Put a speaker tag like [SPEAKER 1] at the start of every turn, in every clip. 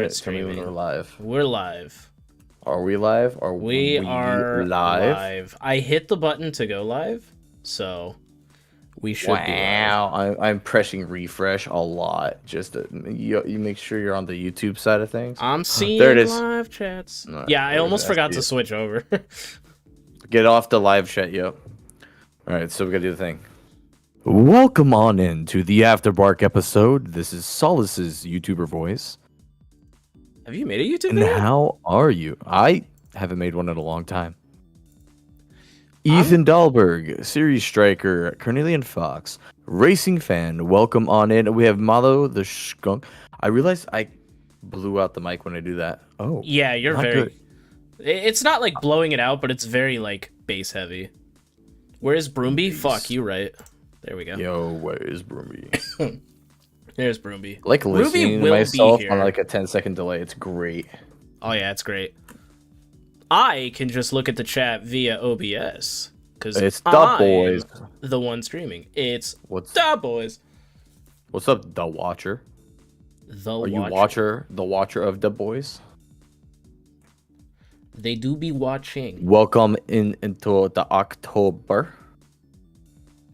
[SPEAKER 1] start
[SPEAKER 2] Tell me when we're
[SPEAKER 1] streaming.
[SPEAKER 2] live.
[SPEAKER 1] We're live.
[SPEAKER 2] Are we live? Are
[SPEAKER 1] We
[SPEAKER 2] we
[SPEAKER 1] are
[SPEAKER 2] live?
[SPEAKER 1] live. I hit the button to go live, so we should be live.
[SPEAKER 2] Wow, I'm pressing refresh a lot. Just to, you make sure you're on the YouTube side of things.
[SPEAKER 1] I'm seeing
[SPEAKER 2] There it is.
[SPEAKER 1] live chats.
[SPEAKER 2] No,
[SPEAKER 1] Yeah, I
[SPEAKER 2] there it
[SPEAKER 1] almost
[SPEAKER 2] is.
[SPEAKER 1] forgot to switch over.
[SPEAKER 2] Get off the live chat, yo. All right, so we gotta do the thing. Welcome on in to the Afterbark episode. This is Solace's YouTuber voice.
[SPEAKER 1] Have you made a YouTube
[SPEAKER 2] And
[SPEAKER 1] video?
[SPEAKER 2] how are you? I haven't made one in a long time. Ethan Dahlberg, Series Striker, Cornelian Fox, Racing Fan, welcome on in. We have Malo the Skunk. I realized I blew out the mic when I do that. Oh.
[SPEAKER 1] Yeah, you're
[SPEAKER 2] not
[SPEAKER 1] very...
[SPEAKER 2] good.
[SPEAKER 1] It's not like blowing it out, but it's very, like, bass heavy. Where's Broomby?
[SPEAKER 2] Bass.
[SPEAKER 1] Fuck, you right. There we go.
[SPEAKER 2] Yo, where is Broomy?
[SPEAKER 1] There's Broomby.
[SPEAKER 2] I like listening to
[SPEAKER 1] will be
[SPEAKER 2] myself on
[SPEAKER 1] here.
[SPEAKER 2] like a 10-second delay. It's great.
[SPEAKER 1] Oh yeah, it's great. I can just look at the chat via OBS because
[SPEAKER 2] It's the boys.
[SPEAKER 1] the one streaming. It's
[SPEAKER 2] What's
[SPEAKER 1] the boys.
[SPEAKER 2] what's up, the Watcher?
[SPEAKER 1] The
[SPEAKER 2] Are you the watcher of the boys?
[SPEAKER 1] They do be watching.
[SPEAKER 2] Welcome into the October.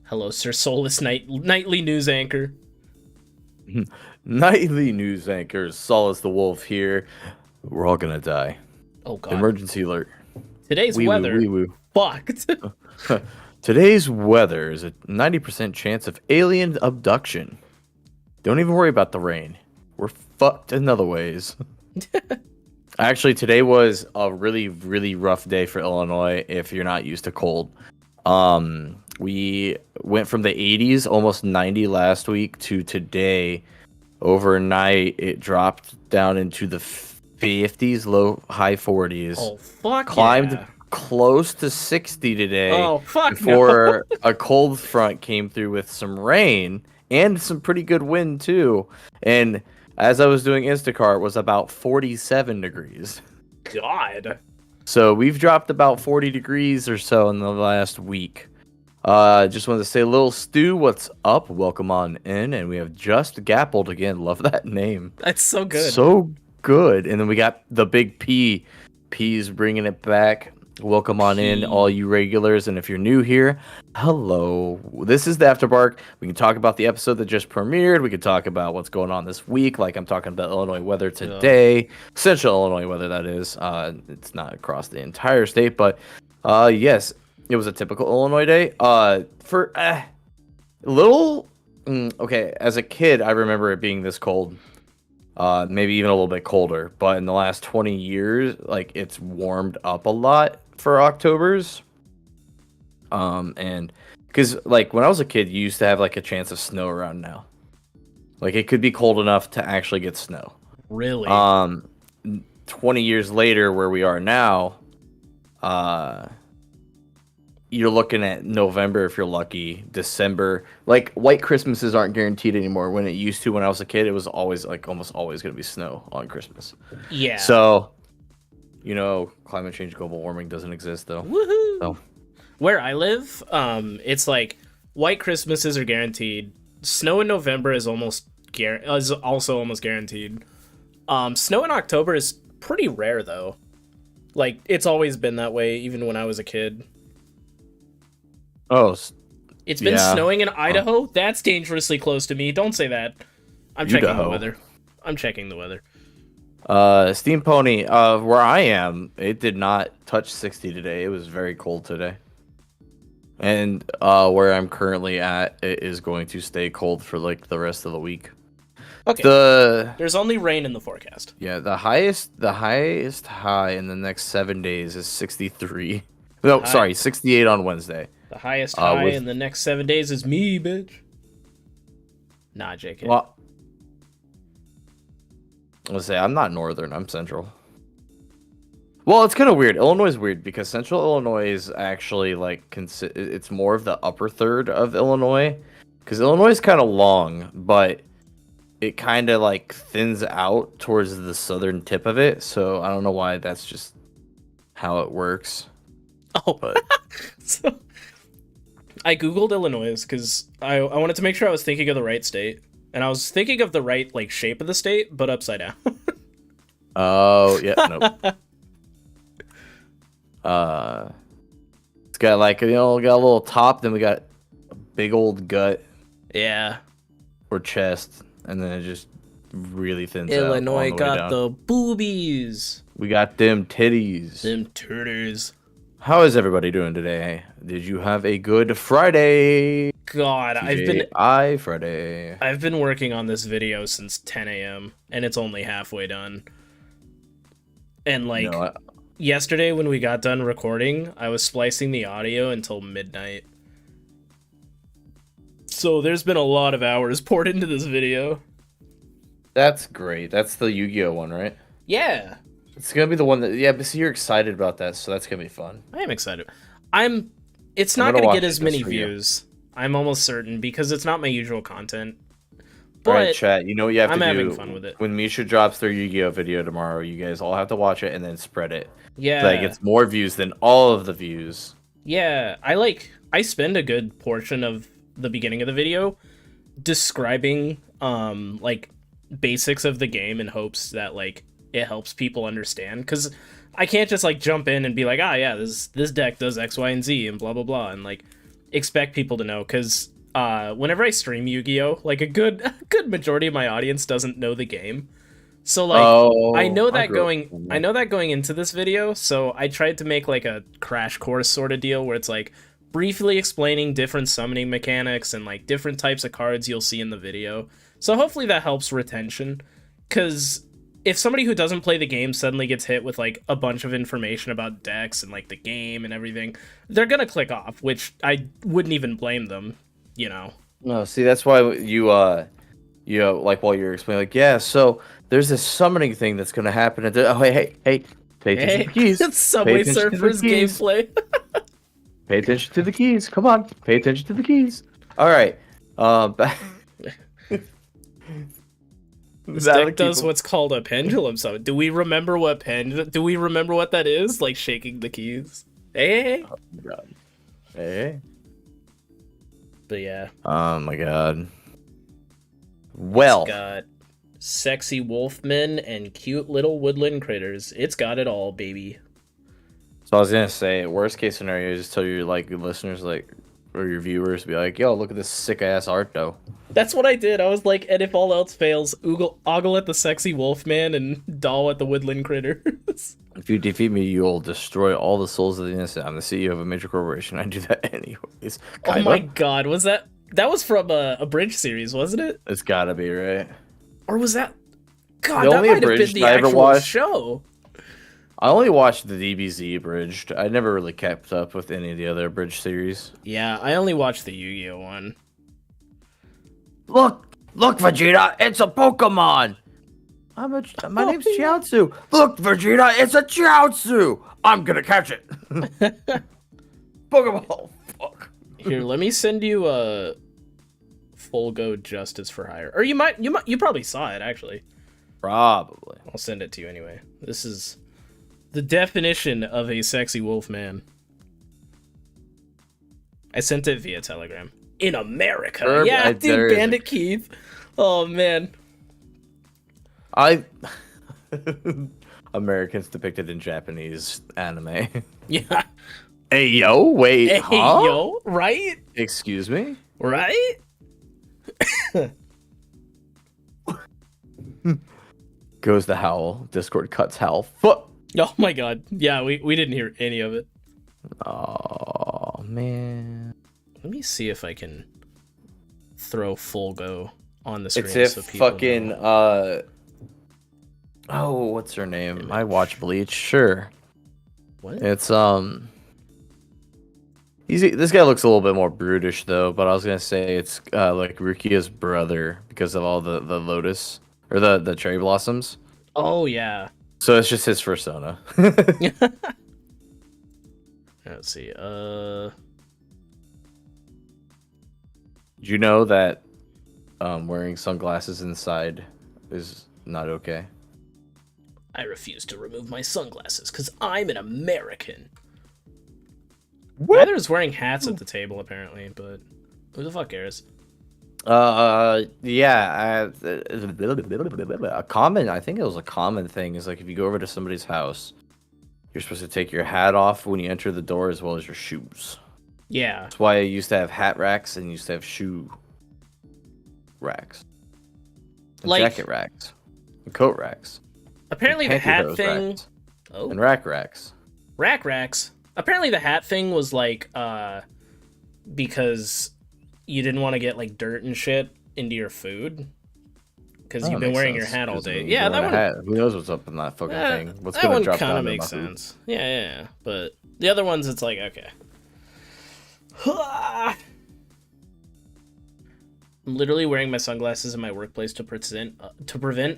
[SPEAKER 1] Hello, Sir Soulless nightly news anchor.
[SPEAKER 2] Nightly news anchors, Solace the Wolf here. We're all gonna die.
[SPEAKER 1] Oh god.
[SPEAKER 2] Emergency alert.
[SPEAKER 1] Today's
[SPEAKER 2] Wee-woo,
[SPEAKER 1] weather
[SPEAKER 2] wee-woo.
[SPEAKER 1] fucked.
[SPEAKER 2] Today's weather is a 90% chance of alien abduction. Don't even worry about the rain. We're fucked in other ways. Actually, today was a really, really rough day for Illinois if you're not used to cold. We went from the 80s, almost 90 last week, to today. Overnight, it dropped down into the 50s, high 40s.
[SPEAKER 1] Oh fuck.
[SPEAKER 2] Climbed
[SPEAKER 1] yeah.
[SPEAKER 2] close to 60 today.
[SPEAKER 1] Oh fuck.
[SPEAKER 2] Before a cold front came through with some rain and some pretty good wind too. And as I was doing Instacart, it was about 47 degrees.
[SPEAKER 1] No. God.
[SPEAKER 2] So we've dropped about 40 degrees or so in the last week. Just wanted to say, Lil Stu, what's up? Welcome on in. And we have Just Gappled again. Love that name.
[SPEAKER 1] That's so good.
[SPEAKER 2] So good. And then we got the big P. P's bringing it back. Welcome on in, all you regulars. And if you're new here, hello. This is the Afterbark. We can talk about the episode that just premiered. We can talk about what's going on this week. Like I'm talking about Illinois weather today. Central Illinois weather, that is. It's not across the entire state. But yes, it was a typical Illinois day. For a little... okay, as a kid, I remember it being this cold. Maybe even a little bit colder, but in the last 20 years, like it's warmed up a lot for Octobers. And because like when I was a kid, you used to have like a chance of snow around now. Like it could be cold enough to actually get snow.
[SPEAKER 1] Really?
[SPEAKER 2] 20 years later, where we are now, you're looking at November if you're lucky, December. Like white Christmases aren't guaranteed anymore. When it used to, when I was a kid, it was always like almost always going to be snow on Christmas.
[SPEAKER 1] Yeah.
[SPEAKER 2] So, you know, climate change, global warming doesn't exist though.
[SPEAKER 1] Woohoo!
[SPEAKER 2] So.
[SPEAKER 1] Where I live, it's like white Christmases are guaranteed. Snow in November is is also almost guaranteed. Snow in October is pretty rare though. Like it's always been that way, even when I was a kid.
[SPEAKER 2] Oh,
[SPEAKER 1] It's been snowing in Idaho. That's dangerously close to me. Don't say that. I'm checking the weather. I'm checking the weather.
[SPEAKER 2] Steam Pony, where I am, it did not touch 60 today. It was very cold today. And where I'm currently at, it is going to stay cold for like the rest of the week.
[SPEAKER 1] Okay. There's only rain in the forecast.
[SPEAKER 2] Yeah, the highest high in the next 7 days is 63. No, sorry, 68 on Wednesday.
[SPEAKER 1] The highest high in the next 7 days is me, bitch. Nah, JK.
[SPEAKER 2] Well, let's say I'm not northern. I'm central. Well, it's kind of weird. Illinois is weird because central Illinois is actually like it's more of the upper third of Illinois, because Illinois is kind of long, but it kind of like thins out towards the southern tip of it. So I don't know why that's just how it works.
[SPEAKER 1] Oh,
[SPEAKER 2] but
[SPEAKER 1] so, I googled Illinois because I wanted to make sure I was thinking of the right state, and I was thinking of the right like shape of the state, but upside down.
[SPEAKER 2] Oh yeah, nope. It's got like got a little top, then we got a big old gut
[SPEAKER 1] Yeah.
[SPEAKER 2] or chest, and then it just really thins out
[SPEAKER 1] Illinois
[SPEAKER 2] on the way
[SPEAKER 1] got
[SPEAKER 2] down.
[SPEAKER 1] the boobies.
[SPEAKER 2] We got them titties.
[SPEAKER 1] Them turters.
[SPEAKER 2] How is everybody doing today? Did you have a good Friday?
[SPEAKER 1] God,
[SPEAKER 2] Friday.
[SPEAKER 1] I've been working on this video since 10 a.m. and it's only halfway done. And like
[SPEAKER 2] No,
[SPEAKER 1] yesterday when we got done recording, I was splicing the audio until midnight. So there's been a lot of hours poured into this video.
[SPEAKER 2] that's great. That's the Yu-Gi-Oh one, right?
[SPEAKER 1] Yeah,
[SPEAKER 2] It's gonna be the one that but see, you're excited about that, so that's gonna be fun.
[SPEAKER 1] I am excited. It's
[SPEAKER 2] I'm
[SPEAKER 1] not
[SPEAKER 2] gonna
[SPEAKER 1] going to
[SPEAKER 2] watch
[SPEAKER 1] get
[SPEAKER 2] it
[SPEAKER 1] as
[SPEAKER 2] just
[SPEAKER 1] many
[SPEAKER 2] for you.
[SPEAKER 1] views. I'm almost certain because it's not my usual content.
[SPEAKER 2] All right,
[SPEAKER 1] But
[SPEAKER 2] chat. You know what you have
[SPEAKER 1] I'm
[SPEAKER 2] to do?
[SPEAKER 1] having fun with it.
[SPEAKER 2] When Misha drops their Yu-Gi-Oh video tomorrow, you guys all have to watch it and then spread it.
[SPEAKER 1] yeah,
[SPEAKER 2] So that gets more views than all of the views.
[SPEAKER 1] yeah, I spend a good portion of the beginning of the video describing like basics of the game in hopes that like it helps people understand, because I can't just like jump in and be like, ah yeah, this deck does X, Y, and Z and blah blah blah and like expect people to know, because whenever I stream Yu-Gi-Oh, like a good majority of my audience doesn't know the game. So like I know that going into this video, so I tried to make like a crash course sort of deal where it's like briefly explaining different summoning mechanics and like different types of cards you'll see in the video. So hopefully that helps retention, cuz if somebody who doesn't play the game suddenly gets hit with like a bunch of information about decks and like the game and everything, they're going to click off, which I wouldn't even blame them, you know.
[SPEAKER 2] No, see, that's why you like while you're explaining, like, yeah, so there's this summoning thing that's gonna happen. And oh, hey, pay attention to the keys.
[SPEAKER 1] It's Subway
[SPEAKER 2] Pay attention to the
[SPEAKER 1] Surfers
[SPEAKER 2] keys.
[SPEAKER 1] gameplay.
[SPEAKER 2] Pay attention to the keys. Come on, pay attention to the keys. All right, back.
[SPEAKER 1] This deck does what's called a pendulum summon. Do we remember what that is? Like shaking the keys. Hey.
[SPEAKER 2] Oh my god. Hey.
[SPEAKER 1] But yeah.
[SPEAKER 2] Oh my god. Well,
[SPEAKER 1] It's got sexy wolfmen and cute little woodland critters. It's got it all, baby.
[SPEAKER 2] so I was gonna say, worst case scenario, just tell your like your listeners, like, or your viewers, be like, yo, look at this sick ass art though.
[SPEAKER 1] That's what I did. I was like, and if all else fails, ogle at the sexy wolfman and doll at the woodland critters.
[SPEAKER 2] If you defeat me, you'll destroy all the souls of the innocent. I'm the CEO of a major corporation. I do that anyways.
[SPEAKER 1] Oh my god, was that was from a bridge series, wasn't it?
[SPEAKER 2] It's gotta be, right?
[SPEAKER 1] Or was that? God,
[SPEAKER 2] The
[SPEAKER 1] that
[SPEAKER 2] only
[SPEAKER 1] might have been
[SPEAKER 2] abridged
[SPEAKER 1] the
[SPEAKER 2] I ever
[SPEAKER 1] actual
[SPEAKER 2] watched-
[SPEAKER 1] show.
[SPEAKER 2] I only watched the DBZ abridged. I never really kept up with any of the other abridged series.
[SPEAKER 1] Yeah, I only watched the Yu-Gi-Oh one.
[SPEAKER 2] Look, Vegeta, it's a Pokemon. My name's Chiaotzu. Look, Vegeta, it's a Chiaotzu. I'm gonna catch it. Pokeball. Fuck.
[SPEAKER 1] Here, let me send you a Full Go Justice for Hire. Or you probably saw it actually.
[SPEAKER 2] Probably.
[SPEAKER 1] I'll send it to you anyway. This is the definition of a sexy wolf man. I sent it via Telegram. In America.
[SPEAKER 2] Herb,
[SPEAKER 1] yeah,
[SPEAKER 2] there
[SPEAKER 1] dude,
[SPEAKER 2] is
[SPEAKER 1] Bandit Keith. Oh man.
[SPEAKER 2] Americans depicted in Japanese anime.
[SPEAKER 1] Yeah.
[SPEAKER 2] Hey yo, wait,
[SPEAKER 1] Hey
[SPEAKER 2] huh?
[SPEAKER 1] yo, right?
[SPEAKER 2] Excuse me?
[SPEAKER 1] Right?
[SPEAKER 2] Goes the howl. Discord cuts howl. Foot.
[SPEAKER 1] Oh my god. Yeah, we didn't hear any of it.
[SPEAKER 2] Oh man.
[SPEAKER 1] Let me see if I can throw Full Go on the screen.
[SPEAKER 2] It's if
[SPEAKER 1] so people
[SPEAKER 2] fucking
[SPEAKER 1] know.
[SPEAKER 2] oh, what's her name? I watch Bleach. Sure.
[SPEAKER 1] What?
[SPEAKER 2] It's this guy looks a little bit more brutish though, but I was gonna say it's like Rukia's brother because of all the lotus or the cherry blossoms.
[SPEAKER 1] Oh yeah.
[SPEAKER 2] So it's just his persona.
[SPEAKER 1] Let's see.
[SPEAKER 2] Did you know that wearing sunglasses inside is not okay?
[SPEAKER 1] I refuse to remove my sunglasses because I'm an American.
[SPEAKER 2] What?
[SPEAKER 1] Neither is wearing hats at the table apparently, but who the fuck cares?
[SPEAKER 2] Yeah. A common, I think it was a common thing is like if you go over to somebody's house, you're supposed to take your hat off when you enter the door as well as your shoes.
[SPEAKER 1] Yeah.
[SPEAKER 2] That's why I used to have hat racks and used to have shoe racks, and
[SPEAKER 1] Like-
[SPEAKER 2] jacket racks, and coat racks,
[SPEAKER 1] Apparently the
[SPEAKER 2] and
[SPEAKER 1] hat
[SPEAKER 2] pantyhose
[SPEAKER 1] thing.
[SPEAKER 2] racks,
[SPEAKER 1] Oh,
[SPEAKER 2] and rack racks.
[SPEAKER 1] rack racks. Apparently the hat thing was like because you didn't want to get like dirt and shit into your food because
[SPEAKER 2] Oh,
[SPEAKER 1] you've been
[SPEAKER 2] makes
[SPEAKER 1] wearing your
[SPEAKER 2] sense,
[SPEAKER 1] hat all
[SPEAKER 2] 'cause
[SPEAKER 1] day.
[SPEAKER 2] when
[SPEAKER 1] Yeah,
[SPEAKER 2] you're
[SPEAKER 1] that
[SPEAKER 2] wearing
[SPEAKER 1] one.
[SPEAKER 2] a hat, who knows what's up in that fucking thing? What's
[SPEAKER 1] That
[SPEAKER 2] gonna
[SPEAKER 1] one
[SPEAKER 2] drop
[SPEAKER 1] kind
[SPEAKER 2] down
[SPEAKER 1] of
[SPEAKER 2] in
[SPEAKER 1] makes
[SPEAKER 2] my food?
[SPEAKER 1] sense. Yeah. But the other ones, it's like okay. I'm literally wearing my sunglasses in my workplace to prevent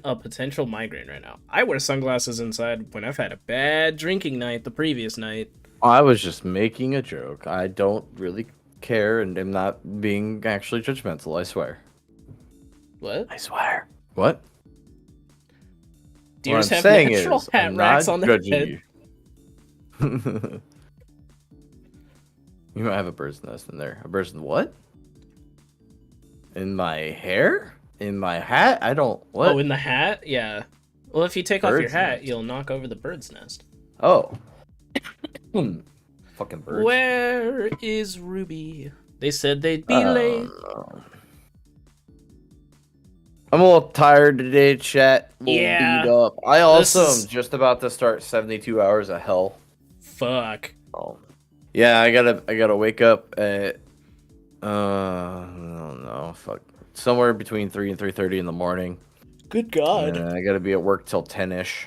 [SPEAKER 1] a potential migraine right now. I wear sunglasses inside when I've had a bad drinking night the previous night.
[SPEAKER 2] I was just making a joke. I don't really care, and am not being actually judgmental. I swear.
[SPEAKER 1] What?
[SPEAKER 2] I swear. What?
[SPEAKER 1] Deers
[SPEAKER 2] what I'm
[SPEAKER 1] have
[SPEAKER 2] saying
[SPEAKER 1] natural
[SPEAKER 2] is,
[SPEAKER 1] hat
[SPEAKER 2] I'm
[SPEAKER 1] racks
[SPEAKER 2] not
[SPEAKER 1] on their
[SPEAKER 2] judging
[SPEAKER 1] head.
[SPEAKER 2] you. You might have a bird's nest in there. A bird's what? In my hair? In my hat? I don't. What?
[SPEAKER 1] Oh, in the hat? Yeah. Well, if you take off your
[SPEAKER 2] Bird's
[SPEAKER 1] hat,
[SPEAKER 2] nest.
[SPEAKER 1] you'll knock over the bird's nest.
[SPEAKER 2] Oh. Fucking birds.
[SPEAKER 1] Where is Ruby? They said they'd be late.
[SPEAKER 2] No. I'm a little tired today, chat. A little
[SPEAKER 1] Yeah.
[SPEAKER 2] beat up. I also
[SPEAKER 1] This is-
[SPEAKER 2] am just about to start 72 hours of hell.
[SPEAKER 1] Fuck.
[SPEAKER 2] Oh. Yeah, I gotta wake up at I don't know, fuck, somewhere between 3 and 3:30 in the morning.
[SPEAKER 1] Good
[SPEAKER 2] And then I gotta be at work till 10ish.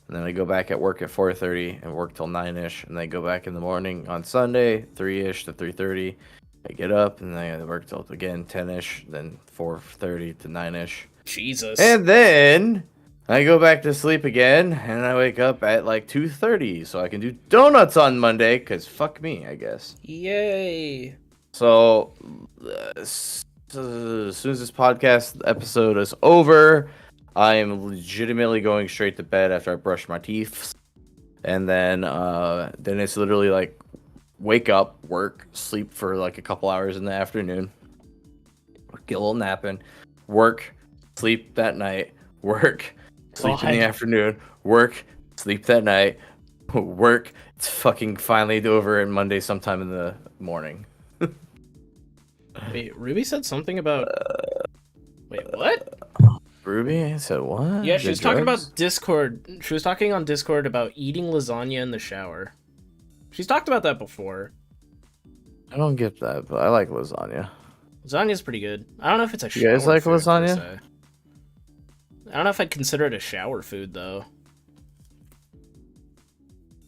[SPEAKER 2] And then I go back at work at 4:30 and work till 9ish. And then I go back in the morning on Sunday, 3ish to 3:30. I get up and then I work till again 10ish, then 4:30 to 9ish.
[SPEAKER 1] Jesus.
[SPEAKER 2] And then I go back to sleep again and I wake up at like 2:30 so I can do donuts on Monday, cuz fuck me, I guess.
[SPEAKER 1] Yay.
[SPEAKER 2] So as soon as this podcast episode is over, I am legitimately going straight to bed after I brush my teeth, and then it's literally like wake up, work, sleep for like a couple hours in the afternoon, get a little nap in, work, sleep that night, work, sleep in the
[SPEAKER 1] God.
[SPEAKER 2] afternoon, work, sleep that night, work. It's fucking finally over, and Monday sometime in the morning.
[SPEAKER 1] Wait, Ruby said something about. Wait, what?
[SPEAKER 2] Ruby said what?
[SPEAKER 1] Yeah, she
[SPEAKER 2] Did
[SPEAKER 1] was talking
[SPEAKER 2] drugs?
[SPEAKER 1] about Discord. She was talking on Discord about eating lasagna in the shower. She's talked about that before.
[SPEAKER 2] I don't get that, but I like lasagna.
[SPEAKER 1] Lasagna's pretty good. I don't know if it's a shower
[SPEAKER 2] You guys like
[SPEAKER 1] food, per
[SPEAKER 2] lasagna?
[SPEAKER 1] se. I don't know if I'd consider it a shower food, though.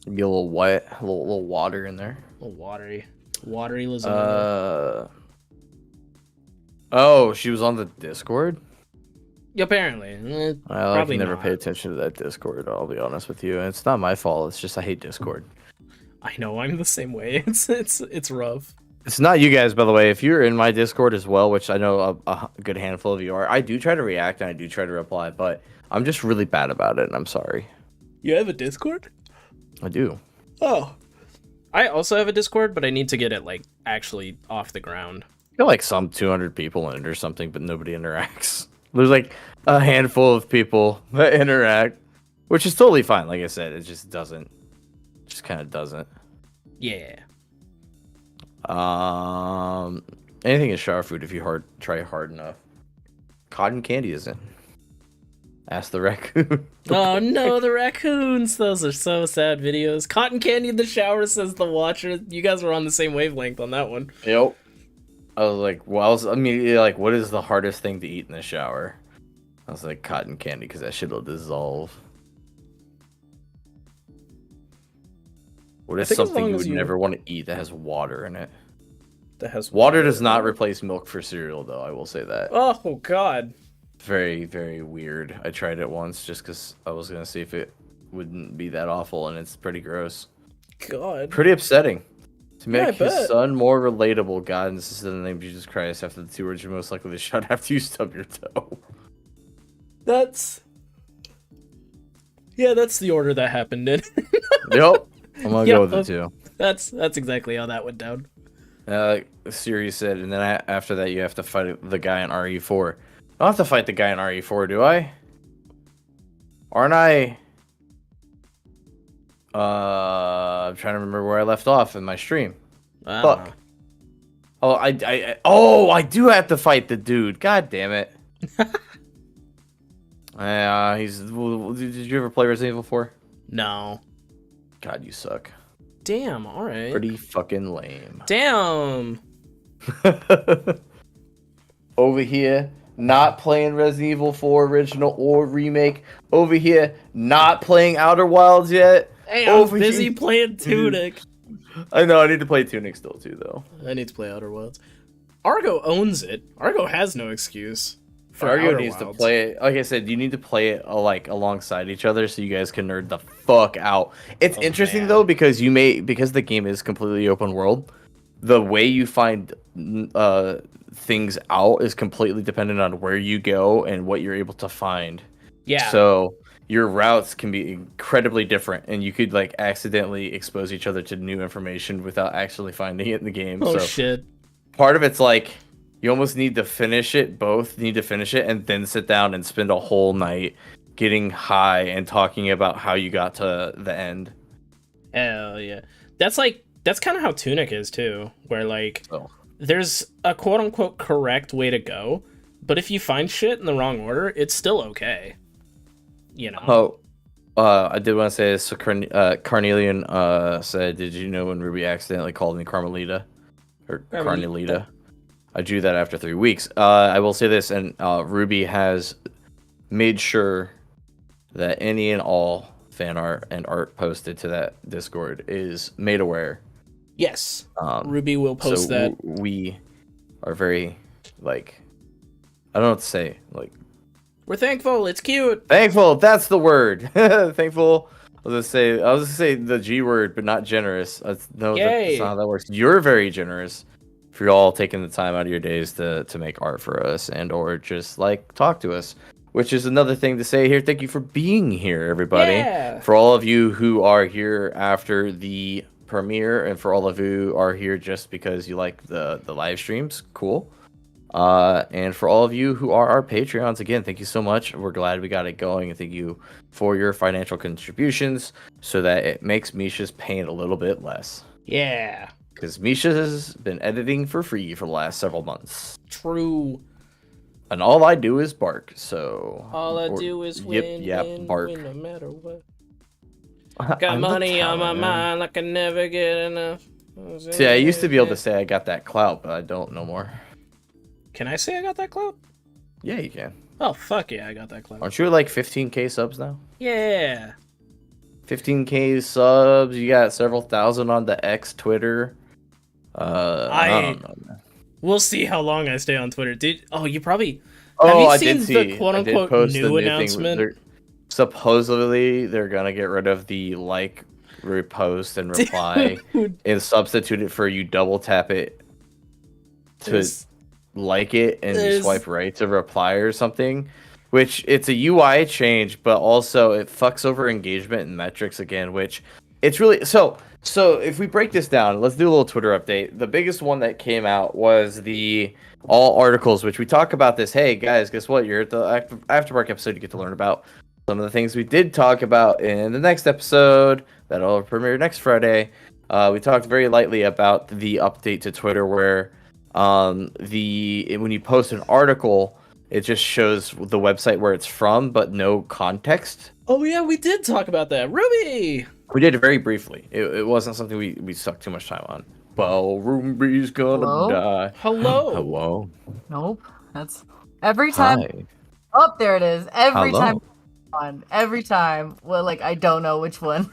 [SPEAKER 2] Get a little wet, a little water in there.
[SPEAKER 1] A little watery lasagna.
[SPEAKER 2] Oh, she was on the Discord.
[SPEAKER 1] Yeah, apparently.
[SPEAKER 2] I
[SPEAKER 1] Probably
[SPEAKER 2] never
[SPEAKER 1] not.
[SPEAKER 2] pay attention to that Discord. I'll be honest with you. And it's not my fault. It's just I hate Discord.
[SPEAKER 1] I know, I'm the same way. It's rough.
[SPEAKER 2] It's not you guys, by the way. If you're in my Discord as well, which I know a good handful of you are, I do try to react and I do try to reply, but I'm just really bad about it, and I'm sorry.
[SPEAKER 1] You have a Discord?
[SPEAKER 2] I do.
[SPEAKER 1] Oh. I also have a Discord, but I need to get it, like, actually off the ground.
[SPEAKER 2] Got like some 200 people in it or something, but nobody interacts. There's like a handful of people that interact, which is totally fine. Like I said, it just doesn't, just kind of doesn't.
[SPEAKER 1] Yeah.
[SPEAKER 2] Anything is shower food if you try hard enough. Cotton candy isn't. Ask the raccoon.
[SPEAKER 1] Oh no, the raccoons! Those are so sad videos. Cotton candy in the shower, says the watcher. You guys were on the same wavelength on that one.
[SPEAKER 2] Yep. I was like, well, I was immediately like, what is the hardest thing to eat in the shower? I was like, cotton candy, because that shit'll dissolve. What is
[SPEAKER 1] think as
[SPEAKER 2] something
[SPEAKER 1] long
[SPEAKER 2] you
[SPEAKER 1] as
[SPEAKER 2] would
[SPEAKER 1] you-
[SPEAKER 2] never want to eat that has water in it?
[SPEAKER 1] That has
[SPEAKER 2] Water does not replace milk for cereal, though. I will say that.
[SPEAKER 1] Oh god.
[SPEAKER 2] Very, very weird. I tried it once just because I was gonna see if it wouldn't be that awful, and it's pretty gross.
[SPEAKER 1] God.
[SPEAKER 2] Pretty upsetting. To
[SPEAKER 1] Yeah, I
[SPEAKER 2] make his
[SPEAKER 1] bet.
[SPEAKER 2] son more relatable, God insisted in the name of Jesus Christ after the 2 words you're most likely to shout after you stub your toe.
[SPEAKER 1] That's. Yeah, that's the order that happened in.
[SPEAKER 2] Yep. I'm gonna
[SPEAKER 1] Yep.
[SPEAKER 2] go with it too.
[SPEAKER 1] That's exactly how that went down.
[SPEAKER 2] Siri said, and then after that you have to fight the guy in RE4. I don't have to fight the guy in RE4, do I? Aren't I? I'm trying to remember where I left off in my stream. Fuck. Oh, I do have to fight the dude. God damn it. Did you ever play Resident Evil 4?
[SPEAKER 1] No.
[SPEAKER 2] God, you suck.
[SPEAKER 1] Damn, alright.
[SPEAKER 2] Pretty fucking lame.
[SPEAKER 1] Damn.
[SPEAKER 2] Over here, not playing Resident Evil 4 original or remake. Over here, not playing Outer Wilds yet.
[SPEAKER 1] Hey, I'm busy playing Tunic.
[SPEAKER 2] I know, I need to play Tunic still too, though.
[SPEAKER 1] I need to play Outer Wilds. Argo owns it. Argo has no excuse.
[SPEAKER 2] Argo needs to play it. Like I said, you need to play it like alongside each other so you guys can nerd the fuck out. It's interesting though because because the game is completely open world. The way you find things out is completely dependent on where you go and what you're able to find.
[SPEAKER 1] Yeah.
[SPEAKER 2] So your routes can be incredibly different, and you could like accidentally expose each other to new information without actually finding it in the game.
[SPEAKER 1] Oh
[SPEAKER 2] so
[SPEAKER 1] shit.
[SPEAKER 2] Part of it's like you almost need to finish it. Both need to finish it and then sit down and spend a whole night getting high and talking about how you got to the end.
[SPEAKER 1] Hell yeah. That's kind of how Tunic is too, where like there's a quote unquote correct way to go, but if you find shit in the wrong order, it's still okay. You know.
[SPEAKER 2] I did want to say this. So Carnelian said, "Did you know when Ruby accidentally called me Carmelita or Carnelita?" I drew that after 3 weeks. I will say this, and Ruby has made sure that any and all fan art and art posted to that Discord is made aware.
[SPEAKER 1] Yes. Ruby will post that.
[SPEAKER 2] We are very I don't know what to say.
[SPEAKER 1] We're thankful. It's cute.
[SPEAKER 2] Thankful. That's the word. Thankful. I was gonna say the G word, but not generous. That's not how that works. You're very generous for you all taking the time out of your days to make art for us and or just talk to us, which is another thing to say here. Thank you for being here, everybody.
[SPEAKER 1] Yeah.
[SPEAKER 2] For all of you who are here after the premiere, and for all of you who are here just because you like the live streams, cool. And for all of you who are our Patreons, again, thank you so much. We're glad we got it going, and thank you for your financial contributions so that it makes Misha's pain a little bit less.
[SPEAKER 1] Yeah.
[SPEAKER 2] Because Misha has been editing for free for the last several months.
[SPEAKER 1] True.
[SPEAKER 2] And all I do is bark, so...
[SPEAKER 1] All I do is win,
[SPEAKER 2] bark.
[SPEAKER 1] win no matter what. Got money on my mind like I never get enough.
[SPEAKER 2] See, I used to be able to say I got that clout, but I don't no more.
[SPEAKER 1] Can I say I got that clout?
[SPEAKER 2] Yeah, you can.
[SPEAKER 1] Oh, fuck yeah, I got that clout.
[SPEAKER 2] Aren't you like 15k subs now?
[SPEAKER 1] Yeah.
[SPEAKER 2] 15k subs, you got several thousand on the X Twitter. I don't know, man.
[SPEAKER 1] We'll see how long I stay on Twitter. You probably...
[SPEAKER 2] I did see
[SPEAKER 1] the quote-unquote new announcement?
[SPEAKER 2] Supposedly, they're gonna get rid of the repost, and reply, and substitute it for you double tap it to like it, and you swipe right to reply or something. Which, it's a UI change, but also it fucks over engagement and metrics again, which it's really... So if we break this down, let's do a little Twitter update. The biggest one that came out was the all articles, which we talk about this. Hey, guys, guess what? You're at the Aftermark episode. You get to learn about some of the things we did talk about in the next episode that'll premiere next Friday. We talked very lightly about the update to Twitter where when you post an article, it just shows the website where it's from, but no context.
[SPEAKER 1] Oh, yeah, we did talk about that. Ruby!
[SPEAKER 2] We did it very briefly. It wasn't something we stuck too much time on. Well, Ruby's gonna die.
[SPEAKER 1] Hello.
[SPEAKER 3] Nope. That's every time.
[SPEAKER 2] Hi.
[SPEAKER 3] Oh, there it is. Every
[SPEAKER 2] Hello.
[SPEAKER 3] time. Every time. Well, I don't know which one.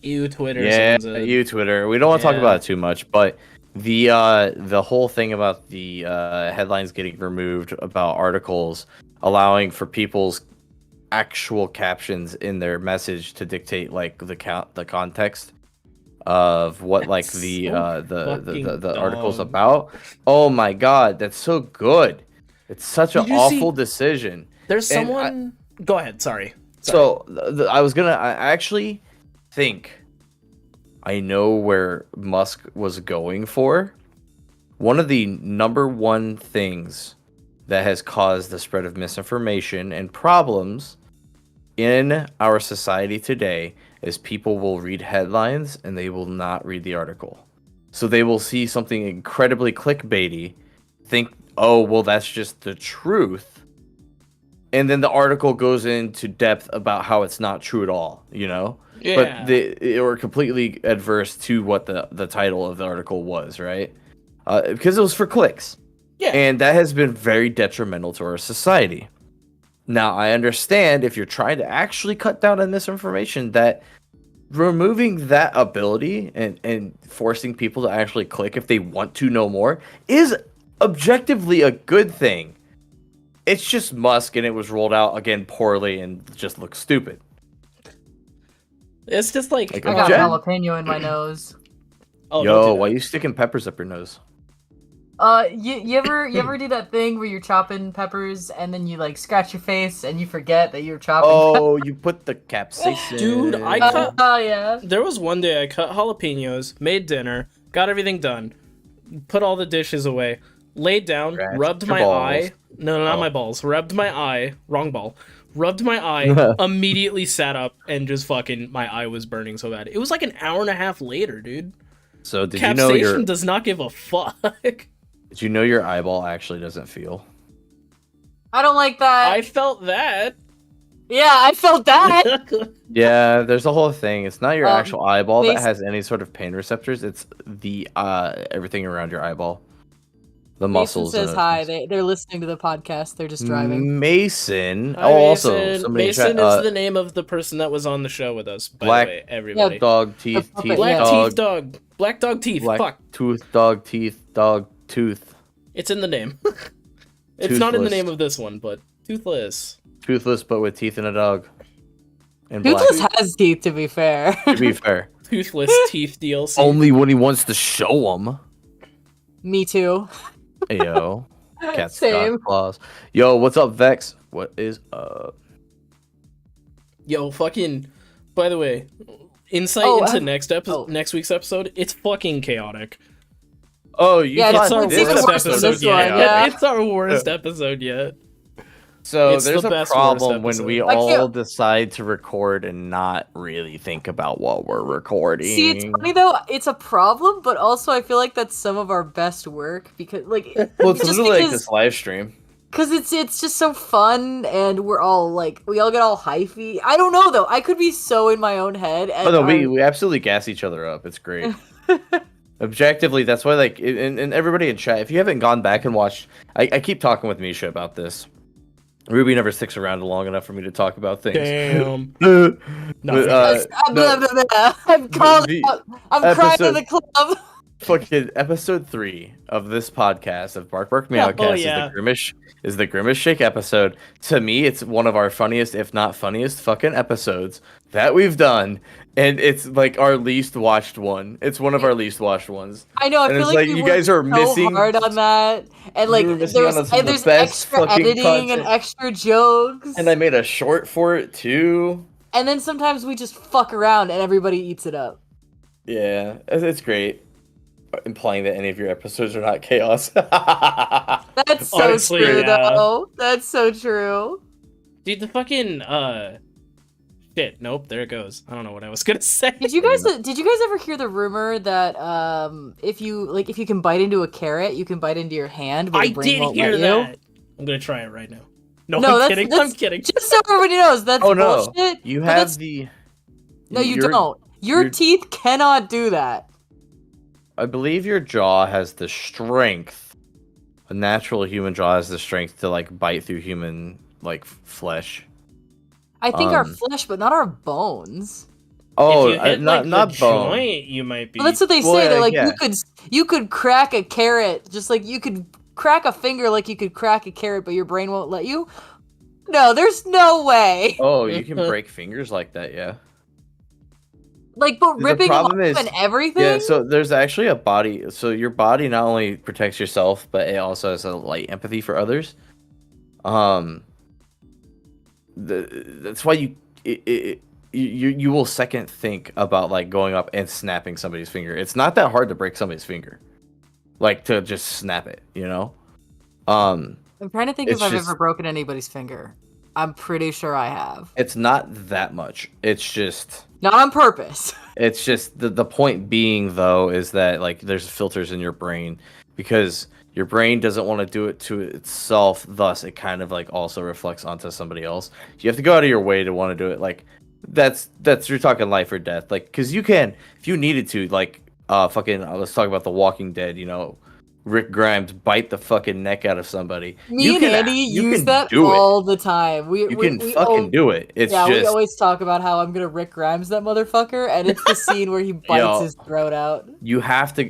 [SPEAKER 1] You Twitter.
[SPEAKER 2] Yeah, you Twitter. We don't want to talk about it too much, but the whole thing about the headlines getting removed about articles, allowing for people's actual captions in their message to dictate the context of what the article's about. Oh my god, that's so good. It's such an awful decision.
[SPEAKER 1] There's someone... Go ahead, sorry.
[SPEAKER 2] So I I know where Musk was going for. One of the number one things that has caused the spread of misinformation and problems in our society today is people will read headlines and they will not read the article. So they will see something incredibly clickbaity, think, oh, well, that's just the truth. And then the article goes into depth about how it's not true at all, you know?
[SPEAKER 1] Yeah.
[SPEAKER 2] But they were completely adverse to what the title of the article was, right? Because it was for clicks.
[SPEAKER 1] Yeah.
[SPEAKER 2] And that has been very detrimental to our society. Now, I understand if you're trying to actually cut down on misinformation, that removing that ability and forcing people to actually click if they want to know more is objectively a good thing. It's just Musk, and it was rolled out again poorly and just looks stupid.
[SPEAKER 1] It's just like,
[SPEAKER 3] I got jalapeno in my nose.
[SPEAKER 1] oh,
[SPEAKER 2] Yo,
[SPEAKER 1] don't do
[SPEAKER 2] why
[SPEAKER 1] that.
[SPEAKER 2] you sticking peppers up your nose?
[SPEAKER 3] You ever do that thing where you're chopping peppers and then you like scratch your face and you forget that you're chopping?
[SPEAKER 2] Oh, you put the capsaicin.
[SPEAKER 1] Dude, I cut-
[SPEAKER 3] Oh yeah.
[SPEAKER 1] There was one day I cut jalapenos, made dinner, got everything done, put all the dishes away, laid down,
[SPEAKER 2] Scratched
[SPEAKER 1] rubbed
[SPEAKER 2] your
[SPEAKER 1] my
[SPEAKER 2] balls.
[SPEAKER 1] eye. No, not
[SPEAKER 2] Oh.
[SPEAKER 1] my balls. Rubbed my eye. Wrong ball. Rubbed my eye, immediately sat up, and just fucking, my eye was burning so bad. It was like an hour and a half later, dude.
[SPEAKER 2] So did you know
[SPEAKER 1] Capsaicin does not give a fuck.
[SPEAKER 2] did you know your eyeball actually doesn't feel?
[SPEAKER 3] I don't like that.
[SPEAKER 1] I felt that.
[SPEAKER 3] Yeah, I felt that.
[SPEAKER 2] Yeah, there's a whole thing. It's not your actual eyeball that
[SPEAKER 3] bas-
[SPEAKER 2] has any sort of pain receptors. It's the everything around your eyeball. The muscles.
[SPEAKER 3] Mason says
[SPEAKER 2] and
[SPEAKER 3] hi.
[SPEAKER 2] everything.
[SPEAKER 3] They're listening to the podcast. They're just driving.
[SPEAKER 2] Mason.
[SPEAKER 1] Hi,
[SPEAKER 2] Oh, also
[SPEAKER 1] Mason.
[SPEAKER 2] somebody in
[SPEAKER 1] Mason
[SPEAKER 2] chat,
[SPEAKER 1] is the name of the person that was on the show with us. By
[SPEAKER 2] Black-
[SPEAKER 1] the way, everybody.
[SPEAKER 2] dog teeth,
[SPEAKER 3] puppet,
[SPEAKER 2] teeth
[SPEAKER 1] Black
[SPEAKER 2] dog,
[SPEAKER 1] teeth dog. Black dog teeth.
[SPEAKER 2] black
[SPEAKER 1] Fuck.
[SPEAKER 2] tooth, dog teeth, dog tooth,
[SPEAKER 1] It's in the name. It's not in the
[SPEAKER 2] Toothless.
[SPEAKER 1] name of this one, but toothless.
[SPEAKER 2] toothless, but with teeth and a dog. And black.
[SPEAKER 3] Toothless has teeth, to be fair.
[SPEAKER 2] To be fair,
[SPEAKER 1] Toothless teeth DLC.
[SPEAKER 2] only when he wants to show them.
[SPEAKER 3] Me too.
[SPEAKER 2] Yo, cat's
[SPEAKER 3] Same.
[SPEAKER 2] got claws. Yo, what's up, Vex? What is up?
[SPEAKER 1] Yo, fucking. By the way, insight
[SPEAKER 3] Oh,
[SPEAKER 1] into
[SPEAKER 3] oh.
[SPEAKER 1] next week's episode. It's fucking chaotic.
[SPEAKER 2] Oh, you
[SPEAKER 3] Yeah,
[SPEAKER 2] thought
[SPEAKER 1] It's our
[SPEAKER 3] it's
[SPEAKER 2] this
[SPEAKER 3] even
[SPEAKER 1] worst
[SPEAKER 3] worse than
[SPEAKER 1] episode
[SPEAKER 3] this
[SPEAKER 1] yet.
[SPEAKER 3] one, yeah.
[SPEAKER 1] It's our worst episode yet.
[SPEAKER 2] So
[SPEAKER 1] It's
[SPEAKER 2] there's
[SPEAKER 1] the
[SPEAKER 2] a
[SPEAKER 1] best,
[SPEAKER 2] problem
[SPEAKER 1] worst
[SPEAKER 2] when we
[SPEAKER 1] episode.
[SPEAKER 3] I
[SPEAKER 2] all
[SPEAKER 3] can't-
[SPEAKER 2] decide to record and not really think about what we're recording.
[SPEAKER 3] See, it's funny though. It's a problem, but also I feel like that's some of our best work because, like,
[SPEAKER 2] Well, it's
[SPEAKER 3] just
[SPEAKER 2] literally like
[SPEAKER 3] because-
[SPEAKER 2] this live stream.
[SPEAKER 3] Cause it's just so fun, and we all get all hyphy. I don't know though. I could be so in my own head. And
[SPEAKER 2] Oh no,
[SPEAKER 3] our-
[SPEAKER 2] we absolutely gas each other up. It's great. Objectively, that's why, like, and everybody in chat, if you haven't gone back and watched, I keep talking with Misha about this. Ruby never sticks around long enough for me to talk about things.
[SPEAKER 1] Damn.
[SPEAKER 2] But,
[SPEAKER 1] Nothing.
[SPEAKER 2] uh,
[SPEAKER 3] Blah, blah, blah. I'm called
[SPEAKER 2] the
[SPEAKER 3] out. I'm crying in
[SPEAKER 2] episode-
[SPEAKER 3] the club.
[SPEAKER 2] fucking episode 3 of this podcast of Bark Bark Meowcast
[SPEAKER 1] Oh, yeah.
[SPEAKER 2] is the Grimace Shake episode. To me, it's one of our funniest, if not funniest, fucking episodes that we've done, and it's like our least watched one. It's one of our least watched ones.
[SPEAKER 3] I know. I
[SPEAKER 2] And
[SPEAKER 3] feel
[SPEAKER 2] it's
[SPEAKER 3] like
[SPEAKER 2] like
[SPEAKER 3] we
[SPEAKER 2] you
[SPEAKER 3] worked
[SPEAKER 2] guys are
[SPEAKER 3] so
[SPEAKER 2] missing-
[SPEAKER 3] hard on that, and like
[SPEAKER 2] You were missing out on some of the
[SPEAKER 3] there's
[SPEAKER 2] best
[SPEAKER 3] extra
[SPEAKER 2] fucking
[SPEAKER 3] editing and
[SPEAKER 2] content.
[SPEAKER 3] extra jokes,
[SPEAKER 2] And I made a short for it too.
[SPEAKER 3] and then sometimes we just fuck around and everybody eats it up.
[SPEAKER 2] Yeah, it's great. Implying that any of your episodes are not chaos.
[SPEAKER 3] That's so
[SPEAKER 1] Honestly,
[SPEAKER 3] true,
[SPEAKER 1] yeah.
[SPEAKER 3] though. That's so true.
[SPEAKER 1] Dude, the fucking shit. Nope, there it goes. I don't know what I was gonna say.
[SPEAKER 3] Did you guys ever hear the rumor that if you can bite into a carrot, you can bite into your hand, but
[SPEAKER 1] I
[SPEAKER 3] your brain
[SPEAKER 1] did
[SPEAKER 3] won't
[SPEAKER 1] hear
[SPEAKER 3] let
[SPEAKER 1] that.
[SPEAKER 3] you?
[SPEAKER 1] I'm gonna try it right now. No,
[SPEAKER 3] No,
[SPEAKER 1] I'm
[SPEAKER 3] that's-
[SPEAKER 1] kidding.
[SPEAKER 3] that's-
[SPEAKER 1] I'm kidding.
[SPEAKER 3] Just so everybody knows, that's
[SPEAKER 2] Oh no,
[SPEAKER 3] bullshit.
[SPEAKER 2] you
[SPEAKER 3] but
[SPEAKER 2] have
[SPEAKER 3] that's-
[SPEAKER 2] the.
[SPEAKER 3] No, you
[SPEAKER 2] your-
[SPEAKER 3] don't. Your
[SPEAKER 2] your-
[SPEAKER 3] teeth cannot do that.
[SPEAKER 2] I believe your jaw has the strength. A natural human jaw has the strength to like bite through human like flesh.
[SPEAKER 3] I think our
[SPEAKER 2] Um,
[SPEAKER 3] flesh, but not our bones.
[SPEAKER 2] Oh,
[SPEAKER 1] if you hit,
[SPEAKER 2] not
[SPEAKER 1] like, the
[SPEAKER 2] bone.
[SPEAKER 1] joint, you might be.
[SPEAKER 3] Well, that's what they
[SPEAKER 2] well,
[SPEAKER 3] say. They're
[SPEAKER 2] yeah,
[SPEAKER 3] like
[SPEAKER 2] yeah.
[SPEAKER 3] you could crack a carrot, just like you could crack a finger, like you could crack a carrot, but your brain won't let you. No, there's no way.
[SPEAKER 2] Oh, you can break fingers like that, yeah.
[SPEAKER 3] Like, but
[SPEAKER 2] The
[SPEAKER 3] ripping them off
[SPEAKER 2] problem is-
[SPEAKER 3] and everything.
[SPEAKER 2] Yeah, so there's actually a body. So your body not only protects yourself, but it also has a light empathy for others. That's why you will second think about like going up and snapping somebody's finger. It's not that hard to break somebody's finger, like to just snap it, you know.
[SPEAKER 3] I'm trying to think if
[SPEAKER 2] It's
[SPEAKER 3] I've
[SPEAKER 2] just-
[SPEAKER 3] ever broken anybody's finger. I'm pretty sure I have.
[SPEAKER 2] It's not that much. It's just
[SPEAKER 3] Not on purpose.
[SPEAKER 2] the point being though is that like there's filters in your brain because your brain doesn't want to do it to itself, thus it kind of like also reflects onto somebody else. You have to go out of your way to want to do it. Like that's you're talking life or death. Like because you can, if you needed to, like fucking let's talk about The Walking Dead, you know, Rick Grimes bite the fucking neck out of somebody.
[SPEAKER 3] Me and Andy use that
[SPEAKER 2] do
[SPEAKER 3] all the time. We
[SPEAKER 2] can fucking do it. It's
[SPEAKER 3] yeah,
[SPEAKER 2] just
[SPEAKER 3] we always talk about how I'm gonna Rick Grimes that motherfucker, and it's the scene where he bites
[SPEAKER 2] Yo.
[SPEAKER 3] his throat out.
[SPEAKER 2] you have to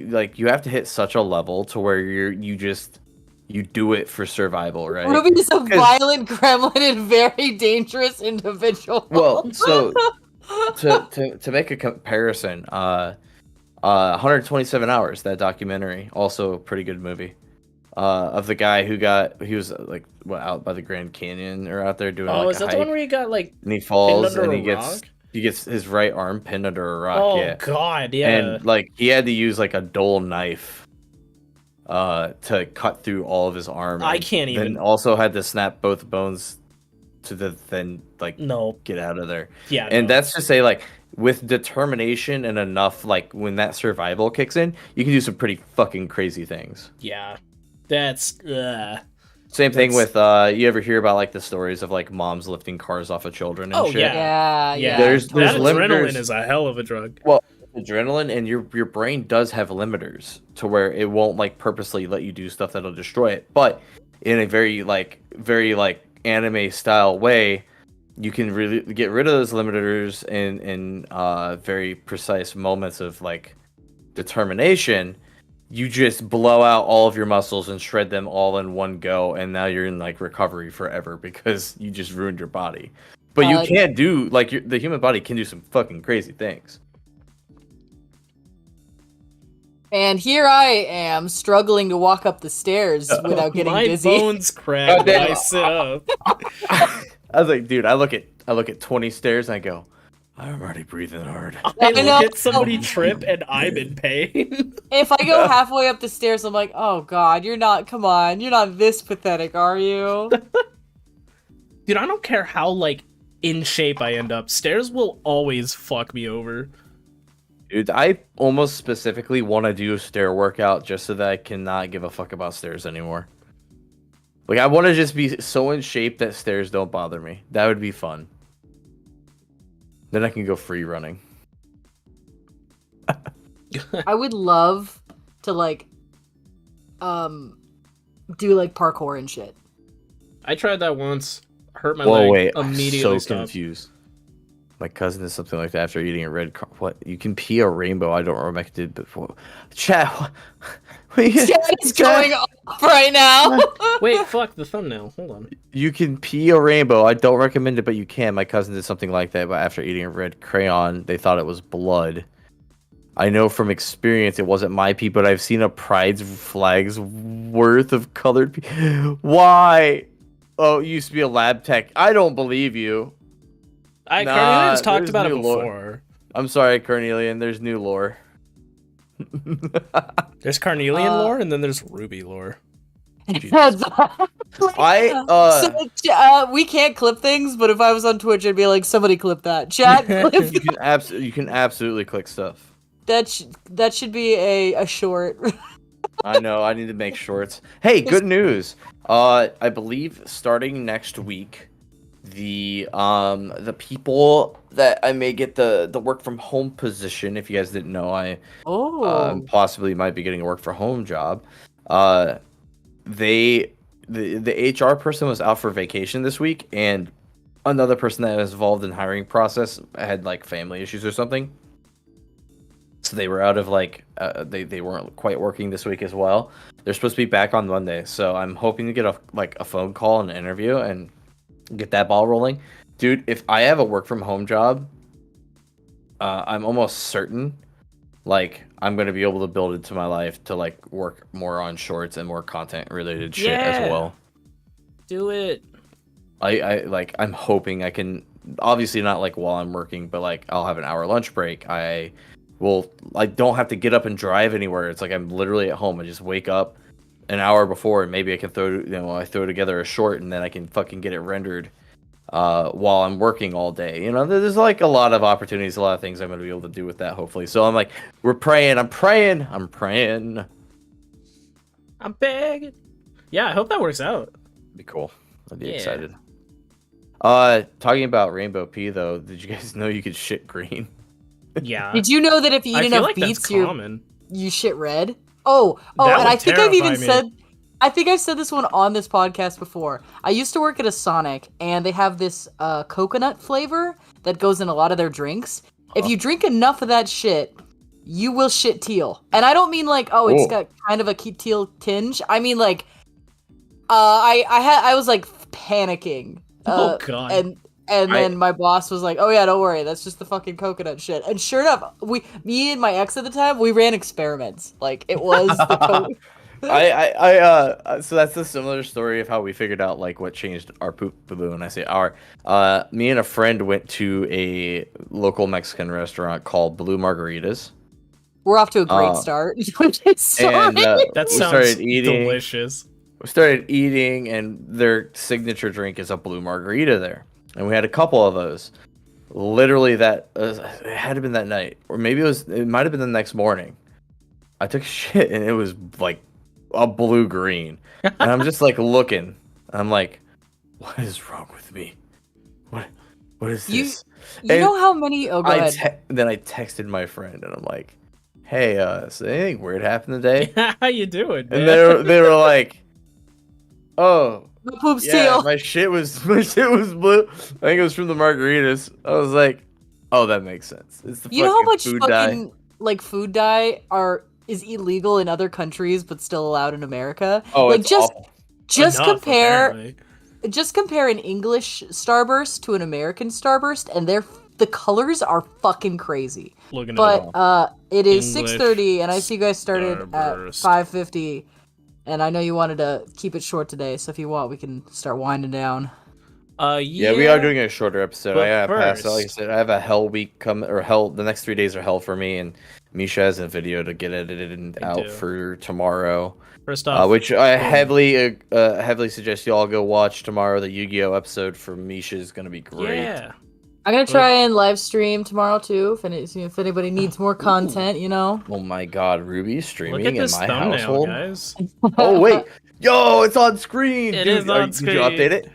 [SPEAKER 2] hit such a level to where you do it for survival, right?
[SPEAKER 3] Ruby is a
[SPEAKER 2] 'Cause-
[SPEAKER 3] violent gremlin and very dangerous individual.
[SPEAKER 2] Well, so to make a comparison, 127 Hours, that documentary, also a pretty good movie, of the guy he was like out by the Grand Canyon or out there doing
[SPEAKER 1] Oh,
[SPEAKER 2] like
[SPEAKER 1] is
[SPEAKER 2] a
[SPEAKER 1] that the
[SPEAKER 2] hike,
[SPEAKER 1] one where you got like
[SPEAKER 2] and he falls
[SPEAKER 1] under
[SPEAKER 2] and
[SPEAKER 1] a
[SPEAKER 2] he gets his right arm pinned under a rock.
[SPEAKER 1] Oh
[SPEAKER 2] yeah,
[SPEAKER 1] god, yeah.
[SPEAKER 2] and like he had to use like a dull knife to cut through all of his arm.
[SPEAKER 1] I
[SPEAKER 2] and
[SPEAKER 1] can't
[SPEAKER 2] then
[SPEAKER 1] even-
[SPEAKER 2] also had to snap both bones to then like
[SPEAKER 1] No,
[SPEAKER 2] get out of there.
[SPEAKER 1] yeah.
[SPEAKER 2] And
[SPEAKER 1] no.
[SPEAKER 2] that's to say, like, with determination and enough, like, when that survival kicks in, you can do some pretty fucking crazy things.
[SPEAKER 1] yeah. That's
[SPEAKER 2] Same thing
[SPEAKER 1] That's-
[SPEAKER 2] with, you ever hear about, like, the stories of, like, moms lifting cars off of children and
[SPEAKER 1] Oh,
[SPEAKER 2] shit?
[SPEAKER 1] yeah.
[SPEAKER 3] Yeah,
[SPEAKER 1] yeah.
[SPEAKER 2] There's
[SPEAKER 1] that adrenaline
[SPEAKER 2] limiters.
[SPEAKER 1] is a hell of a drug.
[SPEAKER 2] Adrenaline, and your brain does have limiters to where it won't, like, purposely let you do stuff that'll destroy it. But in a very anime style way, you can really get rid of those limiters in very precise moments of like determination. You just blow out all of your muscles and shred them all in one go, and now you're in like recovery forever because you just ruined your body. But you can't do like the human body can do some fucking crazy things.
[SPEAKER 3] And here I am struggling to walk up the stairs without getting
[SPEAKER 1] My
[SPEAKER 3] dizzy.
[SPEAKER 1] bones crack when
[SPEAKER 2] Goddamn.
[SPEAKER 1] I sit up.
[SPEAKER 2] I was like, dude, I look at 20 stairs and I go, I'm already breathing hard.
[SPEAKER 1] I
[SPEAKER 3] I
[SPEAKER 1] look
[SPEAKER 3] know.
[SPEAKER 1] at somebody trip and I'm in pain.
[SPEAKER 3] If I go halfway up the stairs, I'm like, oh god, you're not this pathetic, are you?
[SPEAKER 1] Dude, I don't care how like in shape I end up. Stairs will always fuck me over.
[SPEAKER 2] Dude, I almost specifically want to do a stair workout just so that I cannot give a fuck about stairs anymore. Like, I want to just be so in shape that stairs don't bother me. That would be fun. Then I can go free running.
[SPEAKER 3] I would love to like do like parkour and shit.
[SPEAKER 1] I tried that once. Hurt my
[SPEAKER 2] Whoa,
[SPEAKER 1] leg.
[SPEAKER 2] wait. I'm
[SPEAKER 1] Immediately
[SPEAKER 2] so
[SPEAKER 1] stopped.
[SPEAKER 2] confused. My cousin did something like that after eating a red... What? You can pee a rainbow. I don't remember if I did before. Chat, what?
[SPEAKER 3] Chat is going off right now.
[SPEAKER 1] Wait, fuck the thumbnail. Hold on.
[SPEAKER 2] You can pee a rainbow. I don't recommend it, but you can. My cousin did something like that, but after eating a red crayon, they thought it was blood. I know from experience it wasn't my pee, but I've seen a pride flag's worth of colored pee. Why? Oh, you used to be a lab tech. I don't believe you.
[SPEAKER 1] Cornelius talked
[SPEAKER 2] there's
[SPEAKER 1] about it
[SPEAKER 2] new lore.
[SPEAKER 1] before.
[SPEAKER 2] I'm sorry, Cornelian. There's new lore.
[SPEAKER 1] There's Carnelian lore and then there's Ruby lore.
[SPEAKER 3] We can't clip things, but if I was on Twitch, I'd be like, somebody clip that. Chat, clip
[SPEAKER 2] You can absolutely click stuff.
[SPEAKER 3] that should be a short.
[SPEAKER 2] I know. I need to make shorts. Hey, good news. I believe starting next week, the people that I may get the work from home position. If you guys didn't know, I possibly might be getting a work from home job. The HR person was out for vacation this week, and another person that was involved in hiring process had like family issues or something. So they were out of like they weren't quite working this week as well. They're supposed to be back on Monday, so I'm hoping to get a phone call and an interview and get that ball rolling. Dude, if I have a work from home job, I'm almost certain like I'm gonna be able to build into my life to like work more on shorts and more content related shit as
[SPEAKER 1] Yeah.
[SPEAKER 2] well.
[SPEAKER 1] Do it.
[SPEAKER 2] I'm hoping I can obviously not like while I'm working, but like I'll have an hour lunch break. I don't have to get up and drive anywhere. It's like I'm literally at home. I just wake up an hour before, and maybe I can I throw together a short, and then I can fucking get it rendered while I'm working all day. You know, there's like a lot of opportunities, a lot of things I'm going to be able to do with that, hopefully. So I'm like, I'm praying.
[SPEAKER 1] I'm begging. Yeah, I hope that works out.
[SPEAKER 2] Be cool. I'd be
[SPEAKER 1] Yeah.
[SPEAKER 2] excited. Talking about Rainbow P though, did you guys know you could shit green?
[SPEAKER 1] Yeah.
[SPEAKER 3] Did you know that if you
[SPEAKER 1] I
[SPEAKER 3] eat
[SPEAKER 1] feel
[SPEAKER 3] enough
[SPEAKER 1] like
[SPEAKER 3] beets,
[SPEAKER 1] that's
[SPEAKER 3] you
[SPEAKER 1] common.
[SPEAKER 3] shit red? Oh,
[SPEAKER 1] That
[SPEAKER 3] and
[SPEAKER 1] would
[SPEAKER 3] I think I've even
[SPEAKER 1] terrify me.
[SPEAKER 3] said, I think I've said this one on this podcast before. I used to work at a Sonic, and they have this coconut flavor that goes in a lot of their drinks. If you drink enough of that shit, you will shit teal. And I don't mean like, oh, it's
[SPEAKER 2] Ooh.
[SPEAKER 3] got kind of a teal tinge. I mean like, I was like panicking.
[SPEAKER 1] Oh, God.
[SPEAKER 3] And then my boss was like, "Oh yeah, don't worry, that's just the fucking coconut shit." And sure enough, me and my ex at the time, we ran experiments. Like it was the
[SPEAKER 2] So that's a similar story of how we figured out like what changed our poop boo. And I say our, me and a friend went to a local Mexican restaurant called Blue Margaritas.
[SPEAKER 3] We're off to a great start. Sorry.
[SPEAKER 2] And
[SPEAKER 1] That
[SPEAKER 2] we
[SPEAKER 1] sounds
[SPEAKER 2] started eating.
[SPEAKER 1] delicious.
[SPEAKER 2] We started eating, and their signature drink is a blue margarita there. And we had a couple of those. Literally, it had to have been that night, or maybe it might have been the next morning. I took shit, and it was like a blue green, and I'm just like looking. I'm like, what is wrong with me? What is this?
[SPEAKER 3] You know how many? Oh, go ahead.
[SPEAKER 2] Then I texted my friend, and I'm like, hey, so anything weird happened today?
[SPEAKER 1] How you doing, man?
[SPEAKER 2] And they were like, oh.
[SPEAKER 3] The poop's
[SPEAKER 2] Yeah,
[SPEAKER 3] teal.
[SPEAKER 2] my shit was blue. I think it was from the margaritas. I was like, oh, that makes sense. It's the
[SPEAKER 3] You know how much
[SPEAKER 2] food
[SPEAKER 3] fucking
[SPEAKER 2] dye.
[SPEAKER 3] like food dye is illegal in other countries but still allowed in America?
[SPEAKER 2] Oh,
[SPEAKER 3] like
[SPEAKER 2] it's
[SPEAKER 3] just
[SPEAKER 2] awful.
[SPEAKER 3] just
[SPEAKER 1] Enough,
[SPEAKER 3] compare
[SPEAKER 1] apparently.
[SPEAKER 3] just compare an English Starburst to an American Starburst, and the colors are fucking crazy.
[SPEAKER 1] Looking at
[SPEAKER 3] But it is
[SPEAKER 1] English
[SPEAKER 3] 6:30, and I see you guys started at
[SPEAKER 1] Starburst.
[SPEAKER 3] 5:50, and I know you wanted to keep it short today. So if you want, we can start winding down.
[SPEAKER 2] Yeah, we are doing a shorter episode.
[SPEAKER 1] But
[SPEAKER 2] I gotta pass. Like I
[SPEAKER 1] first-
[SPEAKER 2] said, I have a hell week coming, or hell. The next 3 days are hell for me, and Misha has a video to get edited and
[SPEAKER 1] I
[SPEAKER 2] out
[SPEAKER 1] do.
[SPEAKER 2] for tomorrow.
[SPEAKER 1] First off,
[SPEAKER 2] Which I heavily suggest you all go watch tomorrow. The Yu-Gi-Oh episode for Misha is gonna be great.
[SPEAKER 1] yeah.
[SPEAKER 3] I'm gonna try and live stream tomorrow too. If anybody needs more content, you know.
[SPEAKER 2] Oh my God, Ruby
[SPEAKER 1] Look
[SPEAKER 2] streaming
[SPEAKER 1] at
[SPEAKER 2] in
[SPEAKER 1] this
[SPEAKER 2] my
[SPEAKER 1] thumbnail,
[SPEAKER 2] household.
[SPEAKER 1] guys.
[SPEAKER 2] Oh wait, yo, it's on screen.
[SPEAKER 1] It
[SPEAKER 2] Dude,
[SPEAKER 1] is on
[SPEAKER 2] Did you update it?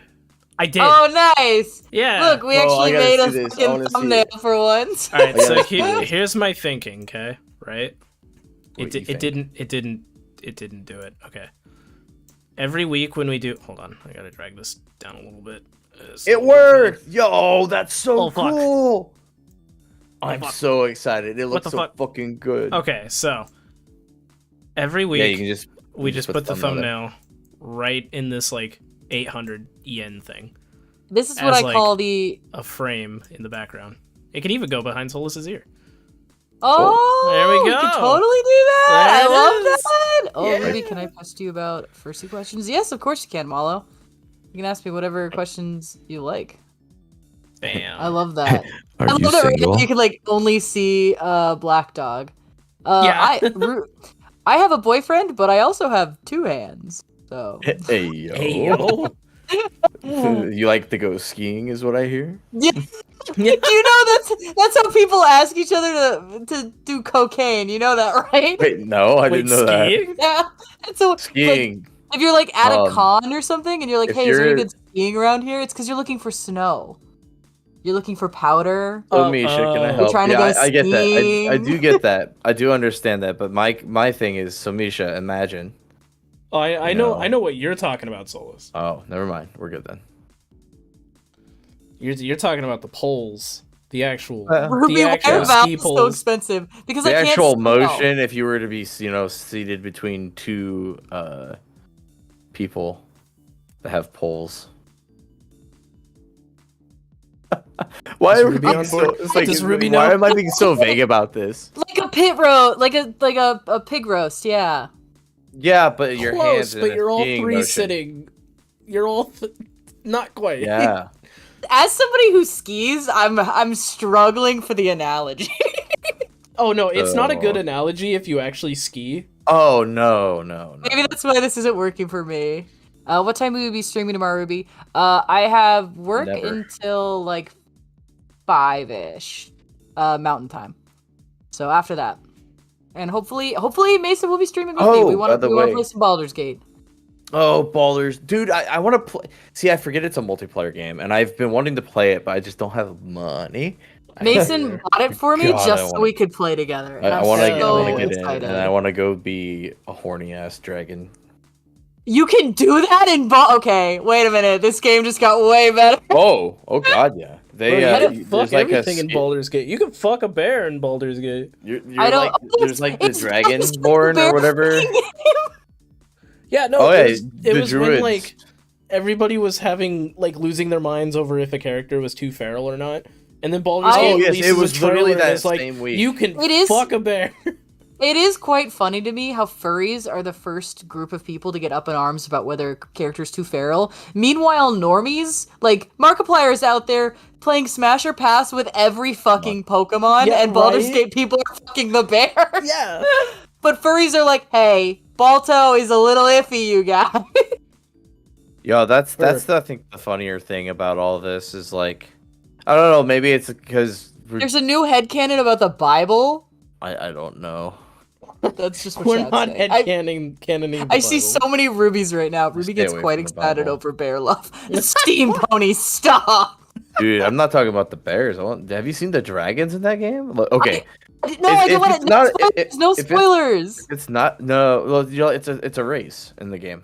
[SPEAKER 1] I did.
[SPEAKER 3] Oh, nice!
[SPEAKER 1] Yeah.
[SPEAKER 3] Look, we
[SPEAKER 2] Well, I
[SPEAKER 3] actually
[SPEAKER 2] gotta
[SPEAKER 3] made
[SPEAKER 2] see
[SPEAKER 3] a
[SPEAKER 2] this. I
[SPEAKER 3] fucking
[SPEAKER 2] wanna see
[SPEAKER 3] thumbnail
[SPEAKER 2] it.
[SPEAKER 3] for once.
[SPEAKER 1] All right,
[SPEAKER 2] I
[SPEAKER 1] so
[SPEAKER 2] gotta see this.
[SPEAKER 1] here's my thinking, okay? Right?
[SPEAKER 2] What do you
[SPEAKER 1] It didn't do it. Okay. Every week when we do, hold on, I gotta drag this down a little bit.
[SPEAKER 2] It worked! Yo, that's so
[SPEAKER 1] Oh, fuck.
[SPEAKER 2] cool! I'm
[SPEAKER 1] fuck.
[SPEAKER 2] so excited. It looks
[SPEAKER 1] the
[SPEAKER 2] so
[SPEAKER 1] fuck?
[SPEAKER 2] fucking good.
[SPEAKER 1] Okay, so every week
[SPEAKER 2] Yeah, you can just
[SPEAKER 1] we
[SPEAKER 2] you
[SPEAKER 1] just put the thumbnail right in this like 800 yen thing,
[SPEAKER 3] This is what
[SPEAKER 1] As,
[SPEAKER 3] I
[SPEAKER 1] like-
[SPEAKER 3] call the.
[SPEAKER 1] a frame in the background. It can even go behind Solus's ear.
[SPEAKER 3] Oh,
[SPEAKER 1] There we
[SPEAKER 3] You
[SPEAKER 1] go.
[SPEAKER 3] can totally do that.
[SPEAKER 1] There
[SPEAKER 3] I
[SPEAKER 1] it
[SPEAKER 3] love
[SPEAKER 1] is.
[SPEAKER 3] that. Oh,
[SPEAKER 1] Yeah.
[SPEAKER 3] Ruby, can I ask you about Firsty questions? Yes, of course you can, Malo. You can ask me whatever questions you like.
[SPEAKER 1] Bam.
[SPEAKER 3] I love that.
[SPEAKER 2] Are
[SPEAKER 3] I
[SPEAKER 2] you
[SPEAKER 3] love that right now
[SPEAKER 2] single?
[SPEAKER 3] you can like only see Black Dog.
[SPEAKER 1] Yeah.
[SPEAKER 3] I have a boyfriend, but I also have two hands. So
[SPEAKER 2] Hey yo.
[SPEAKER 1] Hey, yo.
[SPEAKER 2] You like to go skiing, is what I hear.
[SPEAKER 3] yeah. You know that's how people ask each other to do cocaine. You know that, right?
[SPEAKER 2] Wait, no, I
[SPEAKER 1] Wait,
[SPEAKER 2] didn't know that.
[SPEAKER 1] skiing?
[SPEAKER 3] Yeah. And so like,
[SPEAKER 2] Skiing.
[SPEAKER 3] if you're like at a
[SPEAKER 2] Um,
[SPEAKER 3] con or something, and you're like,
[SPEAKER 2] if
[SPEAKER 3] "Hey, is there any
[SPEAKER 2] you're-
[SPEAKER 3] good skiing around here?" It's because you're looking for snow. You're looking for powder.
[SPEAKER 2] Oh, Misha, can I
[SPEAKER 1] oh.
[SPEAKER 2] help?
[SPEAKER 3] trying to
[SPEAKER 2] Yeah,
[SPEAKER 3] go
[SPEAKER 2] I get that. I
[SPEAKER 3] skiing.
[SPEAKER 2] do get that. I do understand that. But my thing is, so Misha, imagine.
[SPEAKER 1] Oh, I
[SPEAKER 2] You
[SPEAKER 1] know
[SPEAKER 2] know.
[SPEAKER 1] I know what you're talking about, Solus.
[SPEAKER 2] Oh, never mind. We're good then.
[SPEAKER 1] You're talking about the poles, the actual
[SPEAKER 3] Ruby, why
[SPEAKER 1] actual
[SPEAKER 3] are valves
[SPEAKER 1] ski
[SPEAKER 3] so
[SPEAKER 1] poles.
[SPEAKER 3] expensive? Because
[SPEAKER 2] The
[SPEAKER 3] I can't
[SPEAKER 2] actual
[SPEAKER 3] spell.
[SPEAKER 2] motion, if you were to be, seated between two people that have poles. Why
[SPEAKER 1] Does
[SPEAKER 2] are we
[SPEAKER 1] Ruby
[SPEAKER 2] being
[SPEAKER 1] on
[SPEAKER 2] so?
[SPEAKER 1] board?
[SPEAKER 2] It's like,
[SPEAKER 1] Does Ruby
[SPEAKER 2] why
[SPEAKER 1] know?
[SPEAKER 2] am I being so vague about this?
[SPEAKER 3] Like a pit roast, like a pig roast. Yeah.
[SPEAKER 2] Yeah, but your hands.
[SPEAKER 1] Close,
[SPEAKER 2] in
[SPEAKER 1] but
[SPEAKER 2] a
[SPEAKER 1] you're all
[SPEAKER 2] skiing
[SPEAKER 1] three
[SPEAKER 2] motion.
[SPEAKER 1] sitting. You're all not quite.
[SPEAKER 2] Yeah.
[SPEAKER 3] As somebody who skis, I'm struggling for the analogy.
[SPEAKER 1] Oh no, it's not a good
[SPEAKER 2] Oh.
[SPEAKER 1] analogy if you actually ski.
[SPEAKER 2] Oh no.
[SPEAKER 3] Maybe that's why this isn't working for me. What time will you be streaming tomorrow, Ruby? I have work
[SPEAKER 2] Never.
[SPEAKER 3] until like 5-ish, Mountain Time. So after that, and hopefully Mason will be streaming with me.
[SPEAKER 2] Oh,
[SPEAKER 3] We
[SPEAKER 2] by
[SPEAKER 3] want
[SPEAKER 2] the
[SPEAKER 3] to
[SPEAKER 2] way.
[SPEAKER 3] play some Baldur's Gate.
[SPEAKER 2] Oh, Ballers. Dude, I want to play. See, I forget it's a multiplayer game, and I've been wanting to play it, but I just don't have money.
[SPEAKER 3] Mason bought it for me
[SPEAKER 2] God, I
[SPEAKER 3] just so
[SPEAKER 2] wanna-
[SPEAKER 3] we could play together. And I'm
[SPEAKER 2] I want to
[SPEAKER 3] so
[SPEAKER 2] get
[SPEAKER 3] excited.
[SPEAKER 2] in, and I want to go be a horny ass dragon.
[SPEAKER 3] You can do that in Okay, wait a minute. This game just got way better.
[SPEAKER 2] Oh God, yeah.
[SPEAKER 1] Bro,
[SPEAKER 2] They
[SPEAKER 1] you can fuck
[SPEAKER 2] there's like a
[SPEAKER 1] everything in Baldur's Gate. You can fuck a bear in Baldur's Gate.
[SPEAKER 2] you're
[SPEAKER 3] I don't.
[SPEAKER 2] like there's like the
[SPEAKER 3] it's
[SPEAKER 2] Dragonborn or whatever.
[SPEAKER 1] Yeah, no,
[SPEAKER 2] Oh, yeah,
[SPEAKER 1] it
[SPEAKER 2] the
[SPEAKER 1] was when
[SPEAKER 2] druids.
[SPEAKER 1] like everybody was having like losing their minds over if a character was too feral or not. And then Baldur's
[SPEAKER 3] Oh,
[SPEAKER 1] Gate
[SPEAKER 2] yes,
[SPEAKER 1] releases
[SPEAKER 2] it was
[SPEAKER 1] a trailer
[SPEAKER 2] literally
[SPEAKER 1] and
[SPEAKER 2] that
[SPEAKER 1] it's like,
[SPEAKER 2] same week.
[SPEAKER 1] you can
[SPEAKER 3] It is-
[SPEAKER 1] fuck a bear.
[SPEAKER 3] It is quite funny to me how furries are the first group of people to get up in arms about whether a character's too feral. Meanwhile, normies, like Markiplier's out there playing Smash or Pass with every fucking Pokemon,
[SPEAKER 1] Yeah,
[SPEAKER 3] and Baldur's
[SPEAKER 1] right?
[SPEAKER 3] Gate people are fucking the bear.
[SPEAKER 1] Yeah.
[SPEAKER 3] But furries are like, hey, Balto is a little iffy, you guys.
[SPEAKER 2] Yo, that's
[SPEAKER 1] Sure.
[SPEAKER 2] I think the funnier thing about all this is like, I don't know, maybe it's because
[SPEAKER 3] There's a new headcanon about the Bible.
[SPEAKER 2] I don't know.
[SPEAKER 3] That's just what
[SPEAKER 1] We're
[SPEAKER 3] chat's
[SPEAKER 1] not
[SPEAKER 3] saying. I
[SPEAKER 1] canoning.
[SPEAKER 3] I see so many rubies right now. Ruby
[SPEAKER 2] Stay
[SPEAKER 3] gets
[SPEAKER 2] away
[SPEAKER 3] quite
[SPEAKER 2] from the
[SPEAKER 3] excited
[SPEAKER 2] Bible.
[SPEAKER 3] over bear love. Steam pony, stop!
[SPEAKER 2] Dude, I'm not talking about the bears. Have you seen the dragons in that game? Okay,
[SPEAKER 3] No, I
[SPEAKER 2] If
[SPEAKER 3] don't want
[SPEAKER 2] it's
[SPEAKER 3] it.
[SPEAKER 2] not-
[SPEAKER 3] No spoilers.
[SPEAKER 2] if-
[SPEAKER 3] No
[SPEAKER 2] if it's-
[SPEAKER 3] spoilers.
[SPEAKER 2] it's not. No, well, you know, it's a race in the game.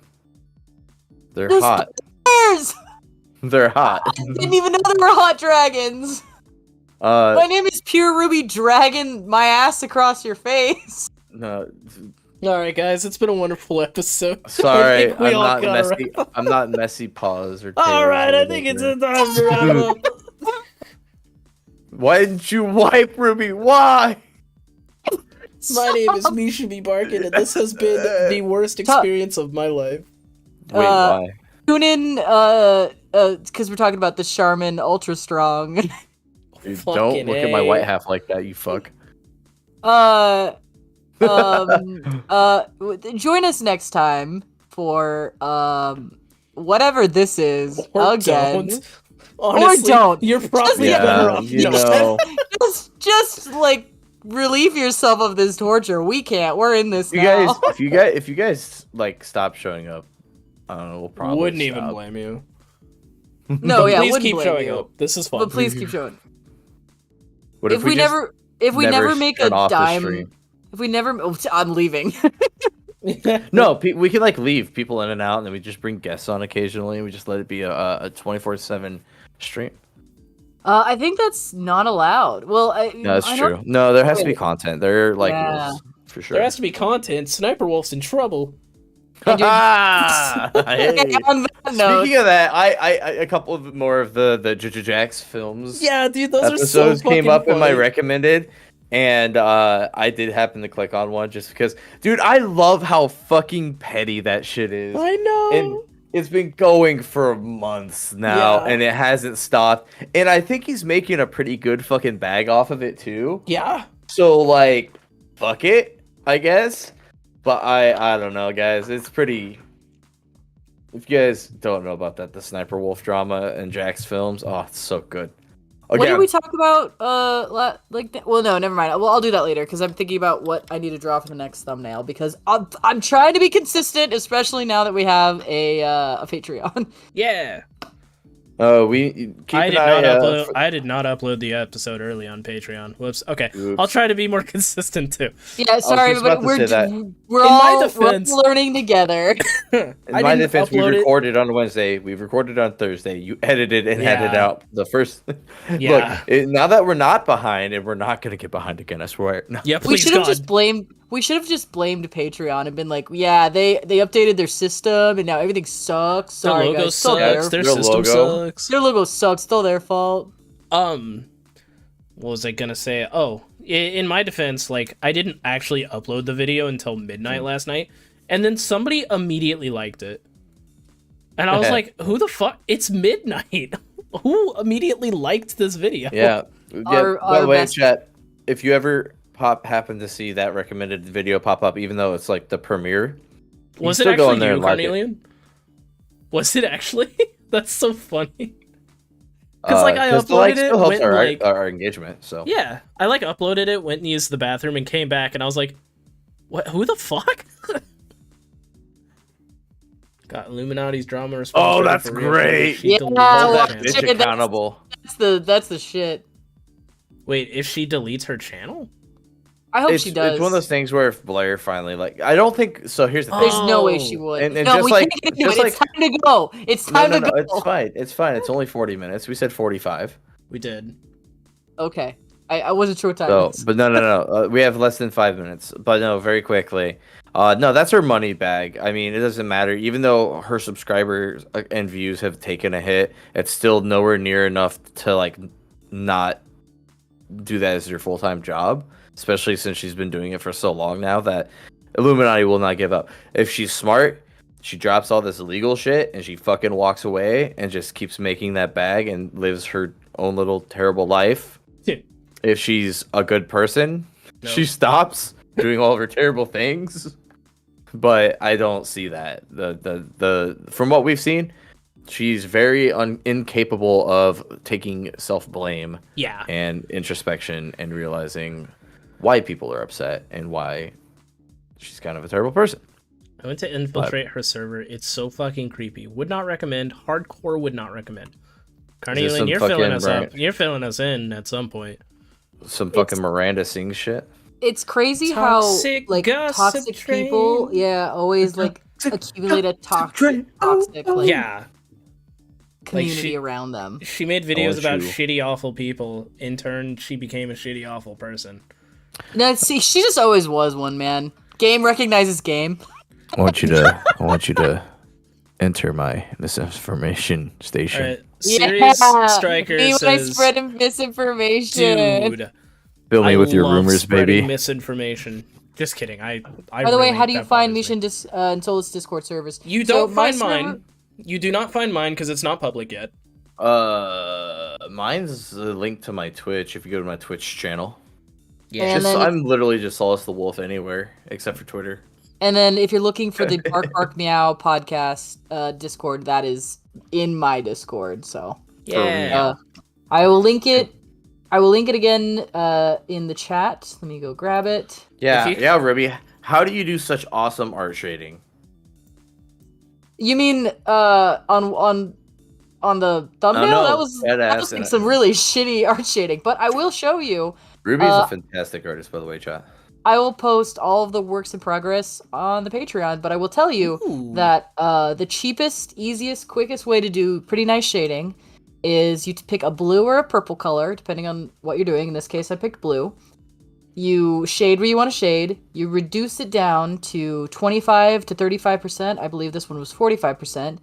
[SPEAKER 2] They're
[SPEAKER 3] No
[SPEAKER 2] hot.
[SPEAKER 3] spoilers.
[SPEAKER 2] They're hot.
[SPEAKER 3] I didn't even know there were hot dragons. My name is Pure Ruby Dragon. My ass across your face.
[SPEAKER 2] No,
[SPEAKER 1] All right, guys, it's been a wonderful episode. I
[SPEAKER 2] sorry,
[SPEAKER 1] think we
[SPEAKER 2] I'm
[SPEAKER 1] all
[SPEAKER 2] not
[SPEAKER 1] gotta
[SPEAKER 2] messy.
[SPEAKER 1] wrap up.
[SPEAKER 2] I'm not messy paws or.
[SPEAKER 1] All
[SPEAKER 2] Taylor
[SPEAKER 1] right,
[SPEAKER 2] or
[SPEAKER 1] I think it's
[SPEAKER 2] whatever.
[SPEAKER 1] time to wrap up.
[SPEAKER 2] Why didn't you wipe, Ruby? Why?
[SPEAKER 1] My name is Misha B. Barkin, and this has been the worst experience of my life.
[SPEAKER 2] Wait,
[SPEAKER 3] Uh,
[SPEAKER 2] why?
[SPEAKER 3] Tune in, because we're talking about the Charmin Ultra Strong.
[SPEAKER 2] Dude, don't
[SPEAKER 1] fucking
[SPEAKER 2] look at my
[SPEAKER 1] A.
[SPEAKER 2] white half like that, you fuck.
[SPEAKER 3] Join us next time for whatever this is
[SPEAKER 1] Or
[SPEAKER 3] again.
[SPEAKER 1] don't. Honestly,
[SPEAKER 3] don't.
[SPEAKER 1] You're probably
[SPEAKER 3] Yeah,
[SPEAKER 1] better
[SPEAKER 2] Yeah,
[SPEAKER 1] off
[SPEAKER 2] you
[SPEAKER 1] not.
[SPEAKER 2] know.
[SPEAKER 3] Just like relieve yourself of this torture. We can't. We're in this
[SPEAKER 2] You
[SPEAKER 3] now.
[SPEAKER 2] guys, if you guys like stop showing up, I don't know. We'll probably
[SPEAKER 1] Wouldn't even
[SPEAKER 2] stop.
[SPEAKER 1] blame you.
[SPEAKER 3] No,
[SPEAKER 1] But
[SPEAKER 3] yeah,
[SPEAKER 1] please
[SPEAKER 3] wouldn't
[SPEAKER 1] keep
[SPEAKER 3] blame
[SPEAKER 1] showing
[SPEAKER 3] you.
[SPEAKER 1] up. This is fun.
[SPEAKER 3] But please keep showing.
[SPEAKER 2] What
[SPEAKER 3] If we
[SPEAKER 2] just
[SPEAKER 3] never
[SPEAKER 2] never
[SPEAKER 3] make a
[SPEAKER 2] turn off the
[SPEAKER 3] dime,
[SPEAKER 2] stream?
[SPEAKER 3] if we never, I'm leaving.
[SPEAKER 2] No, we can like leave people in and out, and then we just bring guests on occasionally, and we just let it be a 24/7 stream.
[SPEAKER 3] I think that's not allowed. Well,
[SPEAKER 2] No, that's
[SPEAKER 3] I
[SPEAKER 2] true.
[SPEAKER 3] don't-
[SPEAKER 2] No, there has to be
[SPEAKER 3] Wait.
[SPEAKER 2] content. There are like
[SPEAKER 3] Yeah.
[SPEAKER 2] rules for sure.
[SPEAKER 1] There has to be content. Sniper Wolf's in trouble.
[SPEAKER 2] Hey.
[SPEAKER 3] On that note,
[SPEAKER 2] Speaking of that, I a couple of more of the Jax films
[SPEAKER 1] Yeah, dude, those are so
[SPEAKER 2] episodes came
[SPEAKER 1] fucking
[SPEAKER 2] up in my
[SPEAKER 1] funny.
[SPEAKER 2] recommended, and I did happen to click on one just because, dude, I love how fucking petty that shit is.
[SPEAKER 1] I know.
[SPEAKER 2] And it's been going for months now,
[SPEAKER 1] Yeah.
[SPEAKER 2] and it hasn't stopped. And I think he's making a pretty good fucking bag off of it too.
[SPEAKER 1] Yeah.
[SPEAKER 2] So like, fuck it, I guess. But I don't know, guys. It's pretty. If you guys don't know about that, the Sniper Wolf drama and Jax films, oh, it's so good.
[SPEAKER 3] what
[SPEAKER 2] Okay,
[SPEAKER 3] did we talk about? Well, no, never mind. Well, I'll do that later because I'm thinking about what I need to draw for the next thumbnail because I'm trying to be consistent, especially now that we have a Patreon.
[SPEAKER 1] Yeah.
[SPEAKER 2] we keep
[SPEAKER 1] I
[SPEAKER 2] an
[SPEAKER 1] did
[SPEAKER 2] eye
[SPEAKER 1] not
[SPEAKER 2] out
[SPEAKER 1] upload.
[SPEAKER 2] for-
[SPEAKER 1] I did not upload the episode early on Patreon. Whoops. Okay,
[SPEAKER 2] Oops.
[SPEAKER 1] I'll try to be more consistent too.
[SPEAKER 3] Yeah, sorry,
[SPEAKER 2] just
[SPEAKER 3] but
[SPEAKER 2] about to say that.
[SPEAKER 3] we're
[SPEAKER 1] In my
[SPEAKER 3] all
[SPEAKER 1] defense-
[SPEAKER 3] we're learning together.
[SPEAKER 2] In
[SPEAKER 1] I
[SPEAKER 2] my
[SPEAKER 1] didn't
[SPEAKER 2] defense, we
[SPEAKER 1] upload it.
[SPEAKER 2] recorded on Wednesday. We recorded on Thursday. You edited and had it
[SPEAKER 1] Yeah.
[SPEAKER 2] out the first.
[SPEAKER 1] Yeah.
[SPEAKER 2] Look, now that we're not behind, and we're not gonna get behind again, I swear. No.
[SPEAKER 1] Yeah,
[SPEAKER 3] We
[SPEAKER 1] please
[SPEAKER 3] should have
[SPEAKER 1] God.
[SPEAKER 3] just blamed. We should have just blamed Patreon and been like, "Yeah, they updated their system and now everything sucks."
[SPEAKER 1] Their
[SPEAKER 3] Sorry,
[SPEAKER 1] logo
[SPEAKER 3] guys, still
[SPEAKER 1] sucks.
[SPEAKER 3] there.
[SPEAKER 1] Their
[SPEAKER 2] Their
[SPEAKER 1] system
[SPEAKER 2] logo.
[SPEAKER 1] sucks.
[SPEAKER 3] Their logo sucks. Still their fault.
[SPEAKER 1] What was I gonna say? Oh, in my defense, like I didn't actually upload the video until midnight last night, and then somebody immediately liked it, and I was like, "Who the fuck? It's midnight. Who immediately liked this video?
[SPEAKER 2] Yeah.
[SPEAKER 3] Our
[SPEAKER 2] By the way,
[SPEAKER 3] best-
[SPEAKER 2] chat, if you ever happen to see that recommended video pop up, even though it's like the premiere, you
[SPEAKER 1] Was
[SPEAKER 2] can
[SPEAKER 1] it
[SPEAKER 2] still go in
[SPEAKER 1] actually
[SPEAKER 2] there
[SPEAKER 1] you,
[SPEAKER 2] and like it.
[SPEAKER 1] Carnelian? Was it actually? That's so funny. 'Cause, like, I
[SPEAKER 2] 'cause the like
[SPEAKER 1] uploaded it,
[SPEAKER 2] still helps
[SPEAKER 1] went,
[SPEAKER 2] our,
[SPEAKER 1] like-
[SPEAKER 2] our engagement. So
[SPEAKER 1] Yeah, I like uploaded it, went and used the bathroom, and came back, and I was like, "What? Who the fuck?" Got Illuminati's drama response.
[SPEAKER 2] Oh,
[SPEAKER 1] ready
[SPEAKER 2] that's
[SPEAKER 1] for real.
[SPEAKER 2] great.
[SPEAKER 1] She
[SPEAKER 3] Yeah,
[SPEAKER 1] deletes
[SPEAKER 3] well,
[SPEAKER 1] her
[SPEAKER 2] hold that
[SPEAKER 1] channel.
[SPEAKER 2] bitch
[SPEAKER 3] shit, that's-
[SPEAKER 2] accountable.
[SPEAKER 3] That's the shit.
[SPEAKER 1] Wait, if she deletes her channel?
[SPEAKER 3] I hope
[SPEAKER 2] It's,
[SPEAKER 3] she does.
[SPEAKER 2] it's one of those things where if Blair finally like, I don't think so. Here's the thing.
[SPEAKER 3] There's no way
[SPEAKER 1] Oh.
[SPEAKER 3] she would.
[SPEAKER 2] And
[SPEAKER 3] no,
[SPEAKER 2] just
[SPEAKER 3] we
[SPEAKER 2] like-
[SPEAKER 3] can't get into
[SPEAKER 2] just
[SPEAKER 3] it. It's
[SPEAKER 2] like-
[SPEAKER 3] time to go. It's
[SPEAKER 2] No,
[SPEAKER 3] time
[SPEAKER 2] no,
[SPEAKER 3] to
[SPEAKER 2] no,
[SPEAKER 3] go.
[SPEAKER 2] it's fine. It's fine. It's only 40 minutes. We said 45.
[SPEAKER 1] We did.
[SPEAKER 3] Okay. I wasn't sure what time
[SPEAKER 2] So,
[SPEAKER 3] it is.
[SPEAKER 2] but no. We have less than 5 minutes. But no, very quickly. No, that's her money bag. I mean, it doesn't matter. Even though her subscribers and views have taken a hit, it's still nowhere near enough to like not do that as your full time job. Especially since she's been doing it for so long now that Illuminati will not give up. If she's smart, she drops all this illegal shit and she fucking walks away and just keeps making that bag and lives her own little terrible life. If she's a good person,
[SPEAKER 1] No.
[SPEAKER 2] she stops doing all of her terrible things. But I don't see that. The from what we've seen, she's very incapable of taking self-blame
[SPEAKER 1] Yeah.
[SPEAKER 2] and introspection and realizing why people are upset and why she's kind of a terrible person.
[SPEAKER 1] I went to infiltrate her server. It's so fucking creepy. Would not recommend. Hardcore would not recommend. Carnelian,
[SPEAKER 2] some
[SPEAKER 1] you're filling
[SPEAKER 2] fucking
[SPEAKER 1] us
[SPEAKER 2] Brian-
[SPEAKER 1] up. You're filling us in at some point.
[SPEAKER 2] Some fucking Miranda Sings shit.
[SPEAKER 3] It's crazy
[SPEAKER 1] Toxic
[SPEAKER 3] how like
[SPEAKER 1] gossip
[SPEAKER 3] toxic people,
[SPEAKER 1] train.
[SPEAKER 3] yeah, always like accumulate a toxic like,
[SPEAKER 1] Yeah.
[SPEAKER 3] community
[SPEAKER 1] she-
[SPEAKER 3] around them.
[SPEAKER 1] She made videos
[SPEAKER 2] want
[SPEAKER 1] about
[SPEAKER 2] you.
[SPEAKER 1] shitty, awful people. In turn, she became a shitty, awful person.
[SPEAKER 3] No, see, she just always was one, man. Game recognizes game.
[SPEAKER 2] I want you to enter my misinformation station.
[SPEAKER 1] Alright, Serious Striker
[SPEAKER 3] Me when I
[SPEAKER 1] says,
[SPEAKER 3] spread misinformation.
[SPEAKER 1] "Dude,
[SPEAKER 2] Fill me
[SPEAKER 1] I
[SPEAKER 2] with your
[SPEAKER 1] love
[SPEAKER 2] rumors,
[SPEAKER 1] spreading
[SPEAKER 2] baby.
[SPEAKER 1] misinformation." Just kidding. I
[SPEAKER 3] By the way,
[SPEAKER 1] really-
[SPEAKER 3] how do you
[SPEAKER 1] that
[SPEAKER 3] find
[SPEAKER 1] bothers me.
[SPEAKER 3] Misha and Solus Discord servers?
[SPEAKER 1] You
[SPEAKER 3] So
[SPEAKER 1] don't
[SPEAKER 3] my
[SPEAKER 1] find mine. You do not find mine because it's not public yet.
[SPEAKER 2] Mine's a link to my Twitch. If you go to my Twitch channel,
[SPEAKER 3] And
[SPEAKER 2] just,
[SPEAKER 3] then
[SPEAKER 2] I'm literally just Solus the Wolf anywhere except for Twitter.
[SPEAKER 3] And then if you're looking for the Bark Bark Meow podcast Discord, that is in my Discord. So
[SPEAKER 1] Yeah.
[SPEAKER 3] I will link it. I will link it again in the chat. Let me go grab it.
[SPEAKER 2] Yeah,
[SPEAKER 1] If you-
[SPEAKER 2] yeah, Ruby. How do you do such awesome art shading?
[SPEAKER 3] You mean on the thumbnail?
[SPEAKER 2] no,
[SPEAKER 3] that was
[SPEAKER 2] badass.
[SPEAKER 3] like some really shitty art shading. But I will show you.
[SPEAKER 2] Ruby's a fantastic artist, by the way, chat.
[SPEAKER 3] I will post all of the works in progress on the Patreon. But I will tell you
[SPEAKER 1] Ooh.
[SPEAKER 3] that the cheapest, easiest, quickest way to do pretty nice shading is you pick a blue or a purple color, depending on what you're doing. In this case, I picked blue. You shade where you want to shade. You reduce it down to 25 to 35%. I believe this one was 45%.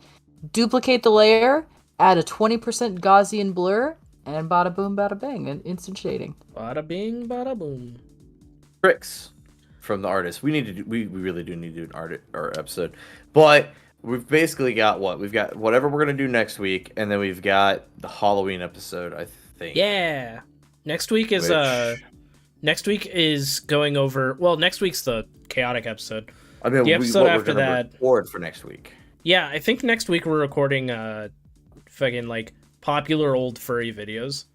[SPEAKER 3] Duplicate the layer, add a 20% Gaussian blur, and bada boom, bada bang, and instant shading.
[SPEAKER 1] Bada bing, bada boom.
[SPEAKER 2] Tricks from the artist. We need to do, we really do need to do an art or episode. But we've basically got what? We've got whatever we're gonna do next week, and then we've got the Halloween episode, I think.
[SPEAKER 1] Yeah. Next week is
[SPEAKER 2] Which-
[SPEAKER 1] next week is going over. Well, next week's the chaotic episode.
[SPEAKER 2] I mean,
[SPEAKER 1] the episode
[SPEAKER 2] what we're
[SPEAKER 1] after
[SPEAKER 2] gonna
[SPEAKER 1] that-
[SPEAKER 2] record for next week.
[SPEAKER 1] Yeah, I think next week we're recording fucking like popular old furry videos.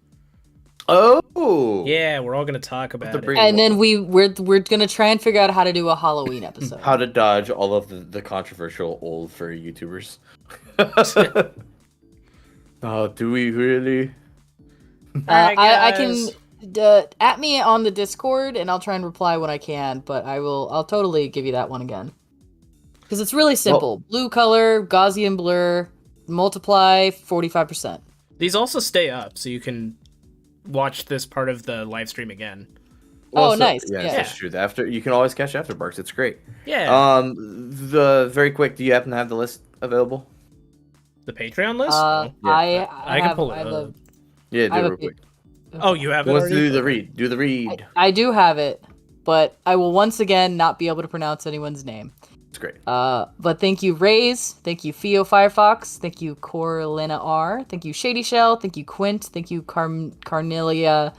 [SPEAKER 2] Oh,
[SPEAKER 1] Yeah, we're all gonna talk about it.
[SPEAKER 2] bring-
[SPEAKER 3] And then we're gonna try and figure out how to do a Halloween episode.
[SPEAKER 2] How to dodge all of the controversial old furry YouTubers. Oh, do we really?
[SPEAKER 1] Alright,
[SPEAKER 3] I
[SPEAKER 1] guys.
[SPEAKER 3] can at me on the Discord, and I'll try and reply when I can. But I'll totally give you that one again, because it's really simple: blue color, Gaussian blur, multiply 45%.
[SPEAKER 1] These also stay up, so you can watch this part of the live stream again.
[SPEAKER 3] Oh, nice.
[SPEAKER 2] Yeah,
[SPEAKER 3] Yeah.
[SPEAKER 2] that's true. After you can always catch Afterbarks. It's great.
[SPEAKER 1] Yeah.
[SPEAKER 2] The very quick. Do you happen to have the list available?
[SPEAKER 1] The Patreon list.
[SPEAKER 2] Yeah.
[SPEAKER 1] I can
[SPEAKER 3] have,
[SPEAKER 1] pull
[SPEAKER 3] I
[SPEAKER 1] it
[SPEAKER 3] have a-
[SPEAKER 1] up.
[SPEAKER 2] Yeah,
[SPEAKER 3] I
[SPEAKER 2] do
[SPEAKER 3] have
[SPEAKER 2] it
[SPEAKER 3] a
[SPEAKER 2] real quick.
[SPEAKER 1] Oh, you have it
[SPEAKER 2] Let's
[SPEAKER 1] already?
[SPEAKER 2] do the read. Do the read.
[SPEAKER 3] I do have it, but I will once again not be able to pronounce anyone's name.
[SPEAKER 2] It's great.
[SPEAKER 3] But thank you, Raze. Thank you, Theo Firefox. Thank you, Corlina R. Thank you, Shady Shell. Thank you, Quint. Thank you, Carnelia.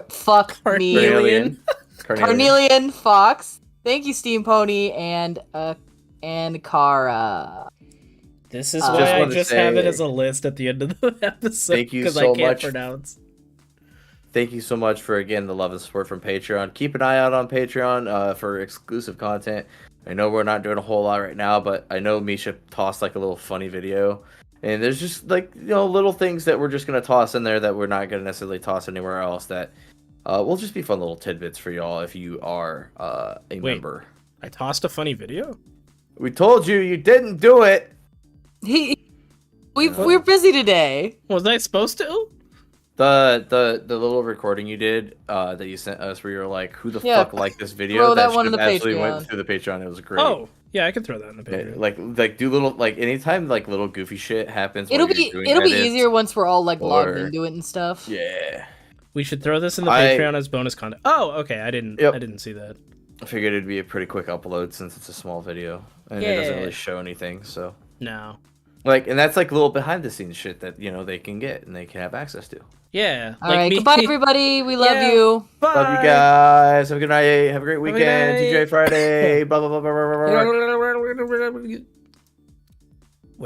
[SPEAKER 3] Fuck me.
[SPEAKER 1] Carnelian.
[SPEAKER 3] Carnelian Fox. Thank you, Steam Pony and Kara.
[SPEAKER 1] This is
[SPEAKER 2] Just
[SPEAKER 1] why I
[SPEAKER 2] wanted to
[SPEAKER 1] just have it
[SPEAKER 2] say-
[SPEAKER 1] as a list at the end of the episode
[SPEAKER 2] Thank you
[SPEAKER 1] because
[SPEAKER 2] so
[SPEAKER 1] I can't
[SPEAKER 2] much.
[SPEAKER 1] pronounce.
[SPEAKER 2] Thank you so much for, again, the love and support from Patreon. Keep an eye out on Patreon for exclusive content. I know we're not doing a whole lot right now, but I know Misha tossed like a little funny video. And there's just like, little things that we're just going to toss in there that we're not going to necessarily toss anywhere else that will just be fun little tidbits for y'all if you are a member.
[SPEAKER 1] I tossed a funny video.
[SPEAKER 2] We told you you didn't do it.
[SPEAKER 3] We're busy today.
[SPEAKER 1] Was I supposed to?
[SPEAKER 2] The little recording you did that you sent us where you were like, who the
[SPEAKER 3] Yeah,
[SPEAKER 2] fuck liked this video?
[SPEAKER 3] throw that
[SPEAKER 2] should
[SPEAKER 3] one in
[SPEAKER 2] have
[SPEAKER 3] the
[SPEAKER 2] actually
[SPEAKER 3] Patreon.
[SPEAKER 2] went through the Patreon. It was great.
[SPEAKER 1] Oh, yeah, I can throw that in the
[SPEAKER 2] Yeah,
[SPEAKER 1] picture.
[SPEAKER 2] like do little like anytime like little goofy shit happens.
[SPEAKER 3] It'll
[SPEAKER 2] while
[SPEAKER 3] be
[SPEAKER 2] you're doing
[SPEAKER 3] it'll be
[SPEAKER 2] edits,
[SPEAKER 3] easier once we're all like logged
[SPEAKER 2] or-
[SPEAKER 3] into it and stuff.
[SPEAKER 2] Yeah,
[SPEAKER 1] We should throw this in the
[SPEAKER 2] I-
[SPEAKER 1] Patreon as bonus content. Oh, okay. I didn't see that.
[SPEAKER 2] I figured it'd be a pretty quick upload since it's a small video and it doesn't
[SPEAKER 1] Yeah.
[SPEAKER 2] really show anything. So
[SPEAKER 1] No.
[SPEAKER 2] like, and that's like little behind the scenes shit that they can get and they can have access to.
[SPEAKER 1] Yeah.
[SPEAKER 3] All right, goodbye everybody. We love
[SPEAKER 1] Yeah.
[SPEAKER 3] you.
[SPEAKER 1] Bye.
[SPEAKER 2] Love you guys. Have a good night. Have a great
[SPEAKER 1] a good
[SPEAKER 2] weekend.
[SPEAKER 1] night.
[SPEAKER 2] TJ Friday. Blah blah blah blah blah blah. blah.
[SPEAKER 1] Bye.